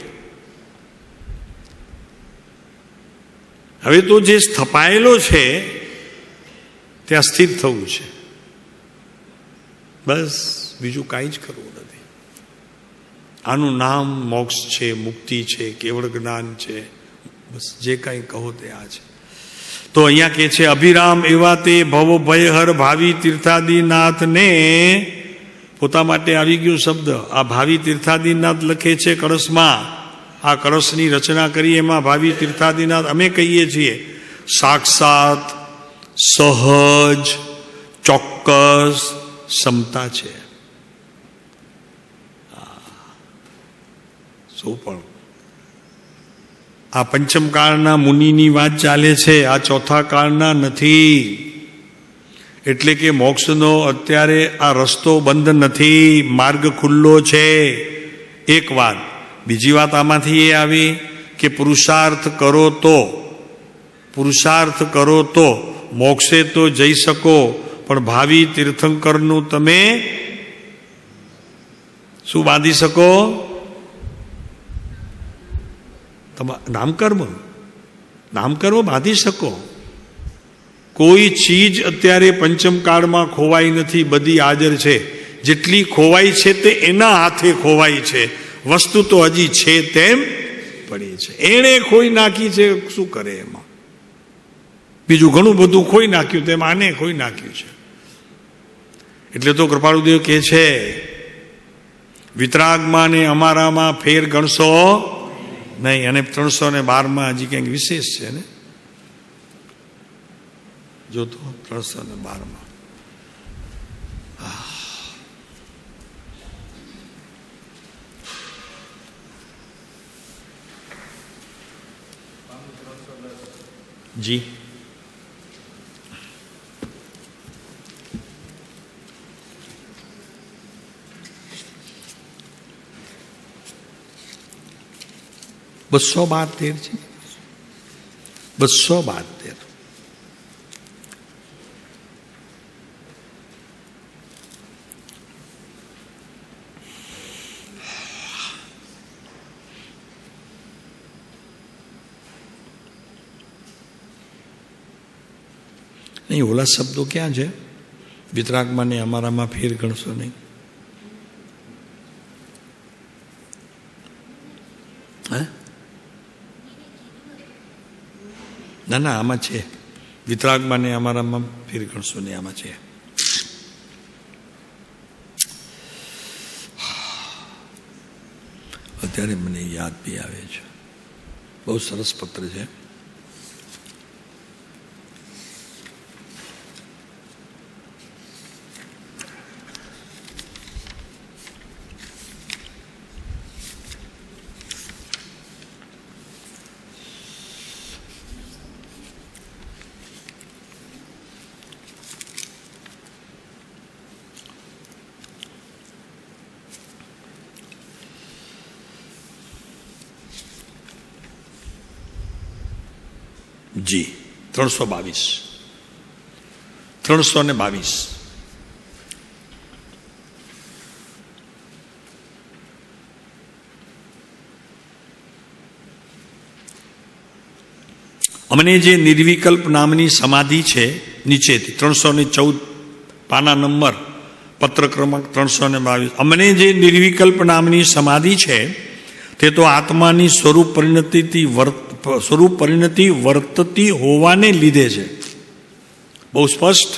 હવે તો જે સ્થપાયેલો છે ત્યાં સ્થિર થવું છે, બસ. બીજું કાંઈ જ કરવું નથી. આનું નામ મોક્ષ છે, મુક્તિ છે, કેવળ જ્ઞાન છે. બસ જે કાંઈ કહો તે આ છે. તો અહીંયા કે છે અભિરામ એવા તે ભવ ભયહર ભાવિ તીર્થાદિનાથને. પોતા માટે આવી ગયો શબ્દ. આ ભાવિ તીર્થાદિનાથ લખે છે કળશમાં. આ કળશની રચના કરી એમાં ભાવિ તીર્થાદિનાથ અમે કહીએ છીએ. સાક્ષાત, સહજ, ચોક્કસ ક્ષમતા છે. શું પણ આ પંચમ કાળના મુનિની વાત ચાલે છે, આ ચોથા કાળના નથી. એટલે કે મોક્ષનો અત્યારે આ રસ્તો બંધ નથી, માર્ગ ખુલ્લો છે. એક વાત. બીજી વાત આમાંથી એ આવી કે પુરુષાર્થ કરો તો મોક્ષે તો જઈ શકો, પણ ભાવિ તીર્થંકરનું તમે શું બાંધી શકો? નામકર્મ બાંધી શકો. કોઈ ચીજ અત્યારે પંચમ કાળમાં ખોવાઈ નથી, બધી હાજર છે. જેટલી ખોવાઈ છે તે એના હાથે ખોવાઈ છે. વસ્તુ તો હજી છે તેમ પડી છે. એણે ખોઈ નાખી છે, શું કરે એમાં? બીજું ઘણું બધું ખોઈ નાખ્યું, તેમ આને ખોઈ નાખ્યું છે. એટલે તો કૃપાળુદેવ કહે છે વિતરાગમાં ને અમારામાં ફેર ગણશો નહીં. અને 312 હજી ક્યાંક વિશેષ છે ને, જો તો 312 10 જી બસો 272 છે, 272. નહીં, ઓલા શબ્દો ક્યાં છે? વિતરાગમાં ને અમારામાં ફેર ગણશો નહીં. હે? ના ના, આમાં છે. વિતરાગમાં ને અમારામાં ફેર ગણશો નહીં, આમાં છે. અત્યારે મને યાદ બી આવે છે. બહુ સરસ પત્ર છે. જી 322. અમને જે નિર્વિકલ્પ નામની સમાધિ છે, નીચેથી 314 પાના નંબર, પત્ર ક્રમાંક 322. અમને જે નિર્વિકલ્પ નામની સમાધિ છે તે તો આત્માની સ્વરૂપ પરિણતિ વર્તતી હોવાને લીધે છે. બહુ સ્પષ્ટ.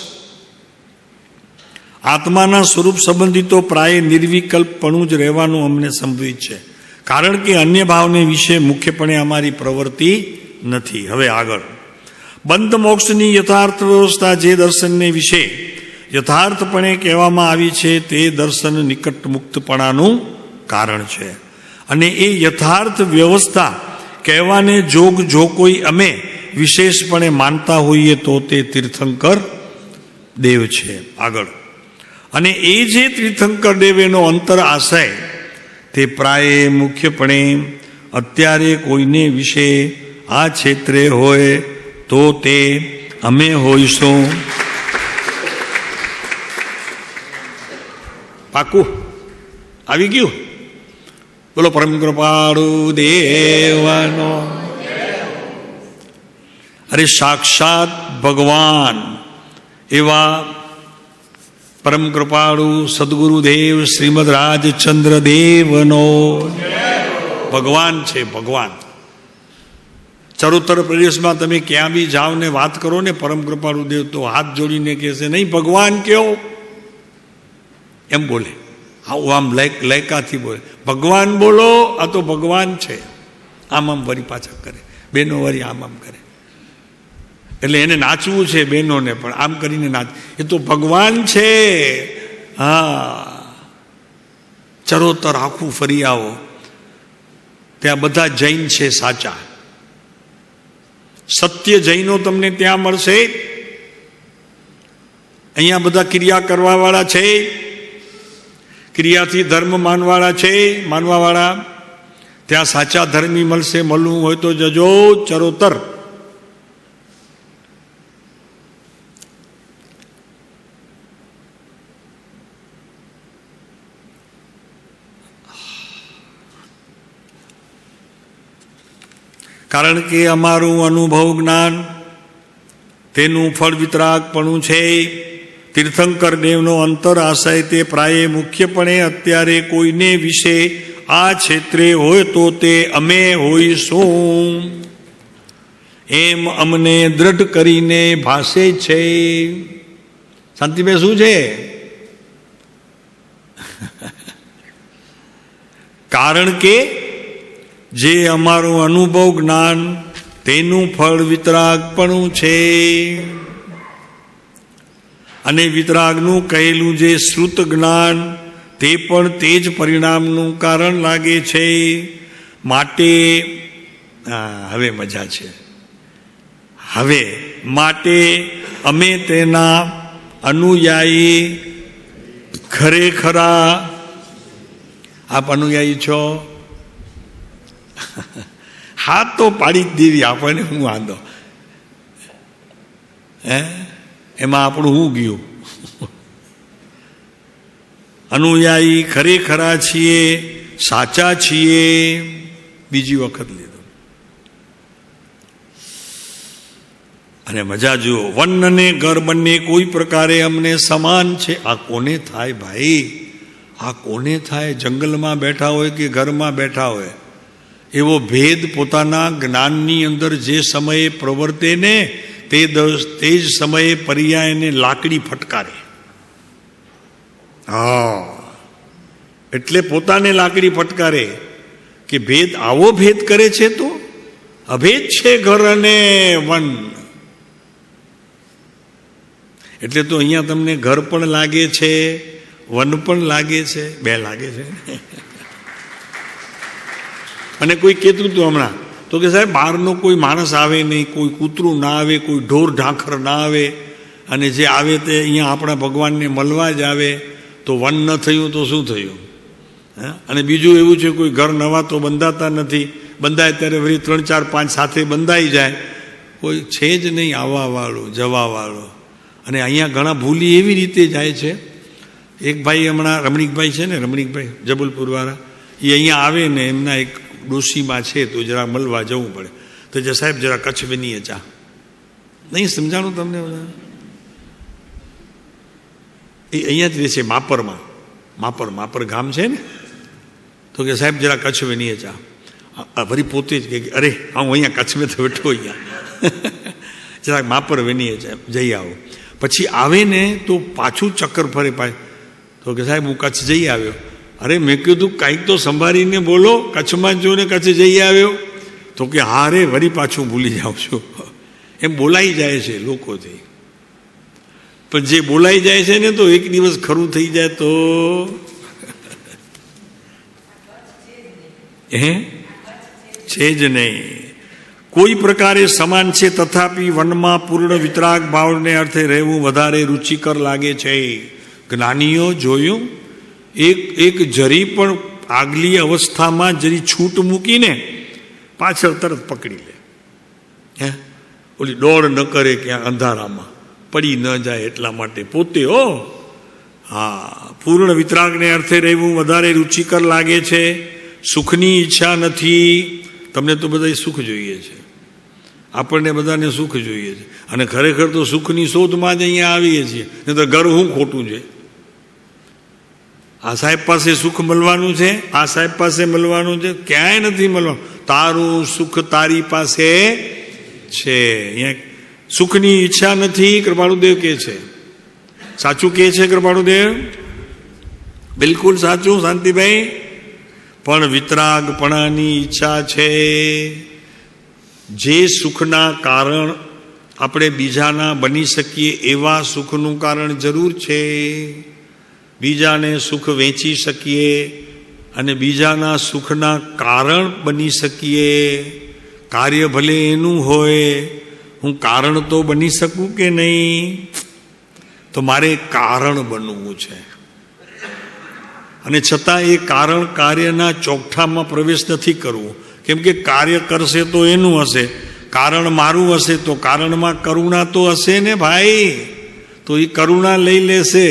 આત્માના સ્વરૂપ સંબંધી તો પ્રાય નિર્વિકલ્પપણું જ રહેવાનું અમને સંભવિત છે, કારણ કે અન્ય ભાવને વિશે મુખ્યપણે અમારી પ્રવૃત્તિ નથી. હવે આગળ, બંધ મોક્ષની યથાર્થ વ્યવસ્થા જે દર્શનને વિશે યથાર્થપણે કહેવામાં આવી છે તે દર્શન નિકટ મુક્તપણાનું કારણ છે. અને એ યથાર્થ વ્યવસ્થા કહેવાને જોગ જો કોઈ અમે વિશેષપણે માનતા હોઈએ તો તે તીર્થંકર દેવ છે. આગળ, અને એ જે તીર્થંકર દેવેનો અંતર આશય તે પ્રાય મુખ્યપણે અત્યારે કોઈને વિશે આ ક્ષેત્રે હોય તો તે અમે હોઈશું. પાકું આવી ગયું? બોલો પરમ કૃપાળુ દેવનો. અરે સાક્ષાત ભગવાન એવા પરમ કૃપાળુ સદગુરુદેવ શ્રીમદ રાજચંદ્ર દેવનો ભગવાન છે. ભગવાન ચરોતર પ્રદેશમાં તમે ક્યાં બી જાઓ ને વાત કરો ને પરમ કૃપાળુ દેવ તો હાથ જોડીને કહેશે, નહીં ભગવાન કયો, એમ બોલે. આમ લયકાથી બોલે, ભગવાન બોલો, આ તો ભગવાન છે. આમ વરી પાછા કરે, બેનો વરી આમ કરે. એટલે એને નાચવું છે બહેનોને, પણ આમ કરીને નાચ, એ તો ભગવાન છે. હા, ચરોતર આખું ફરી આવો, ત્યાં બધા જૈન છે સાચા. સત્ય જૈનો તમને ત્યાં મળશે. અહીંયા બધા ક્રિયા કરવા વાળા છે, ક્રિયાથી ધર્મ માનવા વાળા. ત્યાં સાચા ધર્મી મળશે. મળવું હોય તો જજો ચરોતર. કારણ કે અમારું અનુભવ જ્ઞાન તેનું ફળ વિતરાગપણું છે. તીર્થંકર દેવનો અંતર આશય તે પ્રાય મુખ્યપણે અત્યારે કોઈને વિશે આ ક્ષેત્રે હોય તો તે અમે હોઈશું એમ અમને દ્રઢ કરીને ભાષે છે. શાંતિભાઈ શું છે? કારણ કે જે અમારું અનુભવ જ્ઞાન તેનું ફળ વિતરાગપણું છે. અને વિતરાગનું કહેલું જે શ્રુત જ્ઞાન તે પણ તે જ પરિણામનું કારણ લાગે છે. માટે હવે મજા છે. હવે માટે અમે તેના અનુયાયી ખરેખરા. આપ અનુયાયી છો? હાથ તો પાડી જ દેવી, આપણને હું વાંધો, એમાં આપણું હું ગયું? અનુયાયી ખરેખરા છીએ, સાચા છીએ. બીજી વખત લીધું. અને મજા જુઓ, વન અને ઘર બંને કોઈ પ્રકારે અમને સમાન છે. આ કોને થાય ભાઈ? આ કોને થાય? જંગલમાં બેઠા હોય કે ઘરમાં બેઠા હોય, એવો ભેદ પોતાના જ્ઞાનની અંદર જે સમયે પ્રવર્તે ને તે જ સમયે પર્યાયને લાકડી ફટકારે. હા, એટલે પોતાને લાકડી ફટકારે કે ભેદ, આવો ભેદ કરે છે તો અભેદ છે ઘર અને વન. એટલે તો અહીંયા તમને ઘર પણ લાગે છે, વન પણ લાગે છે, બે લાગે છે. અને કોઈ કહેતું હતું હમણાં તો કે સાહેબ બહારનો કોઈ માણસ આવે નહીં, કોઈ કૂતરું ના આવે, કોઈ ઢોર ઢાંખર ના આવે, અને જે આવે તે અહીંયા આપણા ભગવાનને મળવા જ આવે, તો વન ન થયું તો શું થયું? અને બીજું એવું છે, કોઈ ઘર નવા તો બંધાતા નથી, બંધાય ત્યારે વળી 3, 4, 5 સાથે બંધાઈ જાય, કોઈ છે જ નહીં આવવાવાળું જવાવાળું. અને અહીંયા ઘણા ભૂલી એવી રીતે જાય છે. એક ભાઈ હમણાં રમણીકભાઈ છે ને, રમણીકભાઈ જબલપુરવાળા, એ અહીંયા આવે ને એમના એક ડોશીમાં છે તો જરા મળવા જવું પડે, તો જે સાહેબ જરા કચ્છ બનીએ ચા. નહીં સમજાણું તમને? એ અહીંયા જ રહે છે માપરમાં. માપર ગામ છે ને, તો કે સાહેબ જરા કચ્છ બનીએ ચા. વળી પોતે જ કે અરે હું અહીંયા કચ્છમાં તો બેઠો અહીંયા જરાક માપર બનીએ ચા જઈ આવો. પછી આવે ને તો પાછું ચક્કર ફરે પાછું, તો કે સાહેબ હું કચ્છ જઈ આવ્યો. અરે મેં કીધું કાંઈક તો સંભાળીને બોલો, કચ્છમાં જો ને કચ્છ જઈ આવ્યો. તો કે હા રે વળી પાછું ભૂલી જાઉં છું. એમ બોલાઈ જાય છે લોકોથી. પણ જે બોલાઈ જાય છે ને તો એક દિવસ ખરું થઈ જાય તો છે જ નહીં. કોઈ પ્રકારે સમાન છે, તથાપી વનમાં પૂર્ણ વિતરાગ ભાવને અર્થે રહેવું વધારે રુચિકર લાગે છે. જ્ઞાનીઓ જોયું, એક જરી પણ આગલી અવસ્થામાં જરી છૂટ મૂકીને પાછળ તરત પકડી લે. ઓલી દોડ ન કરે ક્યાં અંધારામાં પડી ન જાય એટલા માટે પોતે હા પૂર્ણ વિતરાગને અર્થે રહેવું વધારે રુચિકર લાગે છે. સુખની ઈચ્છા નથી. તમને તો બધા સુખ જોઈએ છે, આપણને બધાને સુખ જોઈએ છે, અને ખરેખર તો સુખની શોધમાં જ અહીંયા આવીએ છીએ. નહીં તો ઘર હું ખોટું છે. આ સાહેબ પાસે સુખ મળવાનું છે, આ સાહેબ પાસે મળવાનું છે, ક્યાંય નથી મળવાનું. તારું સુખ તારી પાસે છે. અહીંયા સુખની ઈચ્છા નથી, કૃપાળુદેવ કહે છે. સાચું કહે છે કૃપાળુદેવ? બિલકુલ સાચું શાંતિભાઈ. પણ વિતરાગપણાની ઈચ્છા છે. જે સુખના કારણ આપણે બીજાના બની શકીએ એવા સુખનું કારણ જરૂર છે. બીજાને સુખ વેચી શકીએ અને બીજાના સુખના કારણ બની શકીએ. કાર્ય ભલે એનું હોય, હું કારણ તો બની શકું કે નહીં? તો મારે કારણ બનવું છે. અને છતાં એ કારણ કાર્યના ચોકઠામાં પ્રવેશ નથી કરવું. કેમ કે કાર્ય કરશે તો એનું હશે, કારણ મારું હશે તો કારણમાં કરુણા તો હશે ને ભાઈ. તો એ કરુણા લઈ લેશે.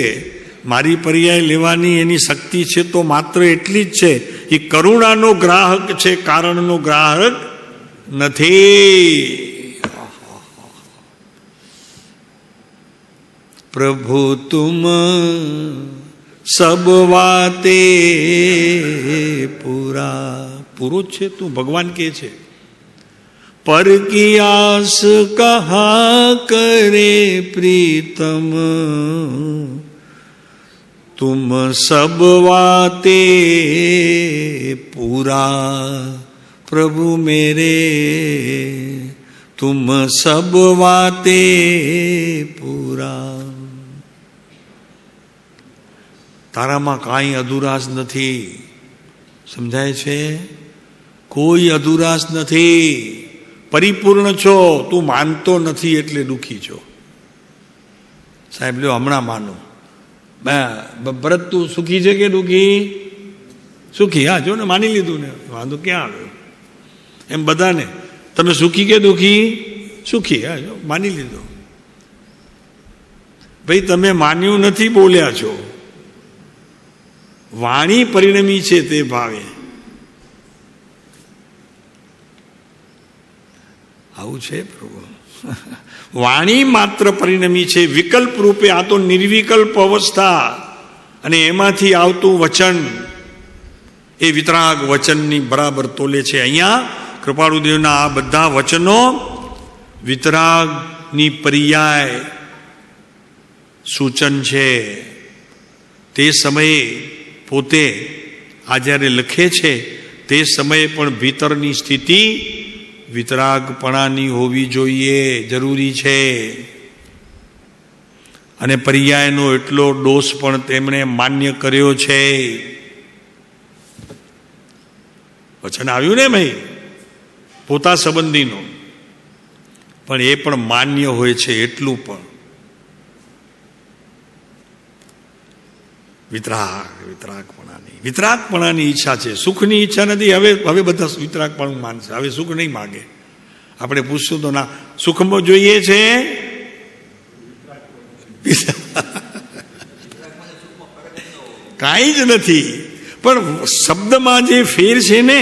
મારી પર્યાય લેવાની એની શક્તિ છે તો માત્ર એટલી જ છે, એ કરુણાનો ગ્રાહક છે, કારણનો ગ્રાહક નથી. પ્રભુ તુમ સબ વાતે પૂરો છે તું, ભગવાન કે છે. પર કી આસ કહા કરે પ્રીતમ, तुम सब वाते पूरा प्रभु मेरे, तुम सब वाते पूरा. તારામાં કાંઈ અધુરાશ નથી. સમજાય છે? કોઈ અધુરાશ નથી. પરિપૂર્ણ છો, તું માનતો નથી એટલે દુઃખી છો. સાહેબ લ્યો હમણાં માનું. ભરત તું સુખી છે કે દુઃખી? સુખી. હા જો ને, માની લીધું ને, વાંધો ક્યાં આવ્યો? એમ બધાને તમે સુખી કે દુઃખી? સુખી. હા જો માની લીધું. ભાઈ તમે માન્યું નથી, બોલ્યા છો. વાણી પરિણમી છે તે ભાવે. આવું છે પ્રભુ. વાણી માત્ર પરિણમી છે વિકલ્પ રૂપે. આ તો નિર્વિકલ્પ અવસ્થા, અને એમાંથી આવતું વચન એ વિતરાગ વચનની બરાબર તોલે છે. અહીંયા કૃપાળુદેવના આ બધા વચનો વિતરાગની પર્યાય સૂચન છે. તે સમયે પોતે આ જ્યારે લખે છે તે સમયે પણ ભીતરની સ્થિતિ વિતરાગપણાની હોવી જોઈએ, જરૂરી છે. અને પર્યાયનો એટલો દોષ પણ તેમણે માન્ય કર્યો છે. વચન આવ્યું ને ભાઈ પોતા સંબંધીનું, પણ એ પણ માન્ય હોય છે એટલું પણ. વિતરાગપણાની ઈચ્છા છે, સુખની ઈચ્છા નથી. હવે બધા વિતરાગપણું માનશે, હવે સુખ નહીં માગે. આપણે પૂછશું તો ના, સુખમાં જોઈએ છે. કાંઈ જ નથી, પણ શબ્દમાં જે ફેર છે ને,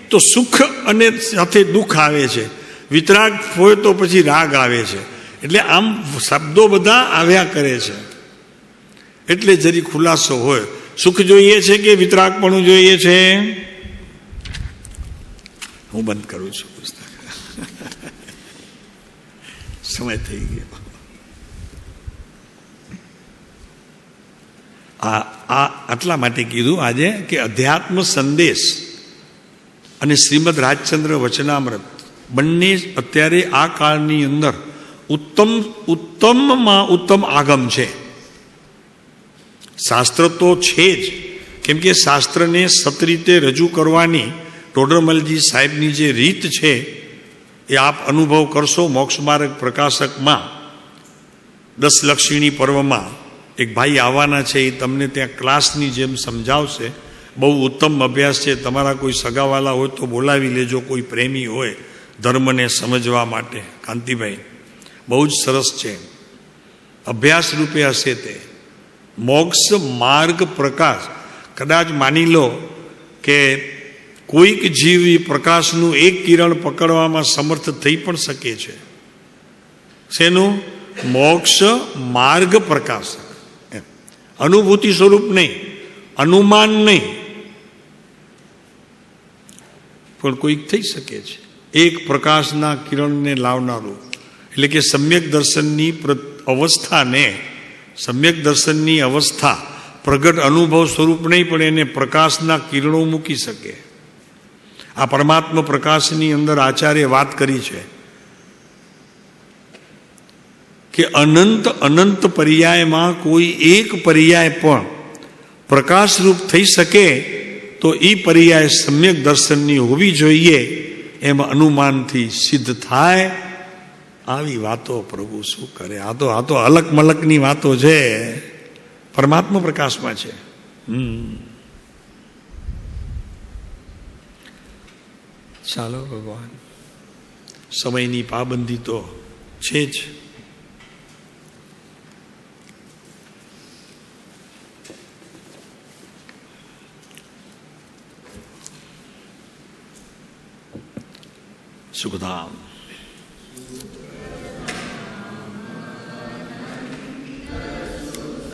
તો સુખ અને સાથે દુઃખ આવે છે. વિતરાગ હોય તો પછી રાગ આવે છે. એટલે આમ શબ્દો બધા આવ્યા કરે છે. એટલે જરી ખુલાસો હોય. સુખ જોઈએ છે કે વિતરાગપણું જોઈએ છે? હું બંધ કરું છું પુસ્તક. સમય થઈ ગયો. આટલા માટે કીધું આજે કે અધ્યાત્મ સંદેશ અને શ્રીમદ રાજચંદ્ર વચનામૃત બંને અત્યારે આ કાળની અંદર ઉત્તમમાં ઉત્તમ આગમ છે. શાસ્ત્ર તો છે જ, કેમ કે શાસ્ત્રને સત રીતે રજૂ કરવાની ટોડરમલજી સાહેબની જે રીત છે એ આપ અનુભવ કરશો. મોક્ષમાર્ગ પ્રકાશકમાં 10 લક્ષિણી પર્વમાં એક ભાઈ આવવાના છે, એ તમને ત્યાં ક્લાસની જેમ સમજાવશે. બહુ ઉત્તમ અભ્યાસ છે. તમારા કોઈ સગાવાલા હોય તો બોલાવી લેજો, કોઈ પ્રેમી હોય ધર્મને સમજવા માટે. કાંતિભાઈ બહુ જ સરસ છે, અભ્યાસ રૂપે હશે તે. મોક્ષ માર્ગ પ્રકાશ. કદાચ માની લો કે કોઈક જીવ પ્રકાશનું એક કિરણ પકડવામાં સમર્થ થઈ પણ શકે છે. શેનું? મોક્ષ માર્ગ પ્રકાશક. અનુભૂતિ સ્વરૂપ નહીં, અનુમાન નહીં, પણ કોઈક થઈ શકે છે એક પ્રકાશના કિરણને લાવનારું. એટલે કે સમ્યક દર્શનની અવસ્થાને, સમ્યક દર્શનની અવસ્થા પ્રગટ અનુભવ સ્વરૂપ નહીં, પણ એને પ્રકાશના કિરણો મૂકી શકે. આ પરમાત્મા પ્રકાશની અંદર આચાર્ય વાત કરી છે કે અનંત અનંત પર્યાયમાં કોઈ એક પર્યાય પણ પ્રકાશરૂપ થઈ શકે તો એ પર્યાય સમ્યક દર્શનની હોવી જોઈએ, એમ અનુમાનથી સિદ્ધ થાય. આવી વાતો પ્રભુ શું કરે? આ તો અલક મલકની વાતો છે, પરમાત્મા પ્રકાશમાં છે. ચાલો ભગવાન, સમયની પાબંદી તો છે જ. સુખધામ.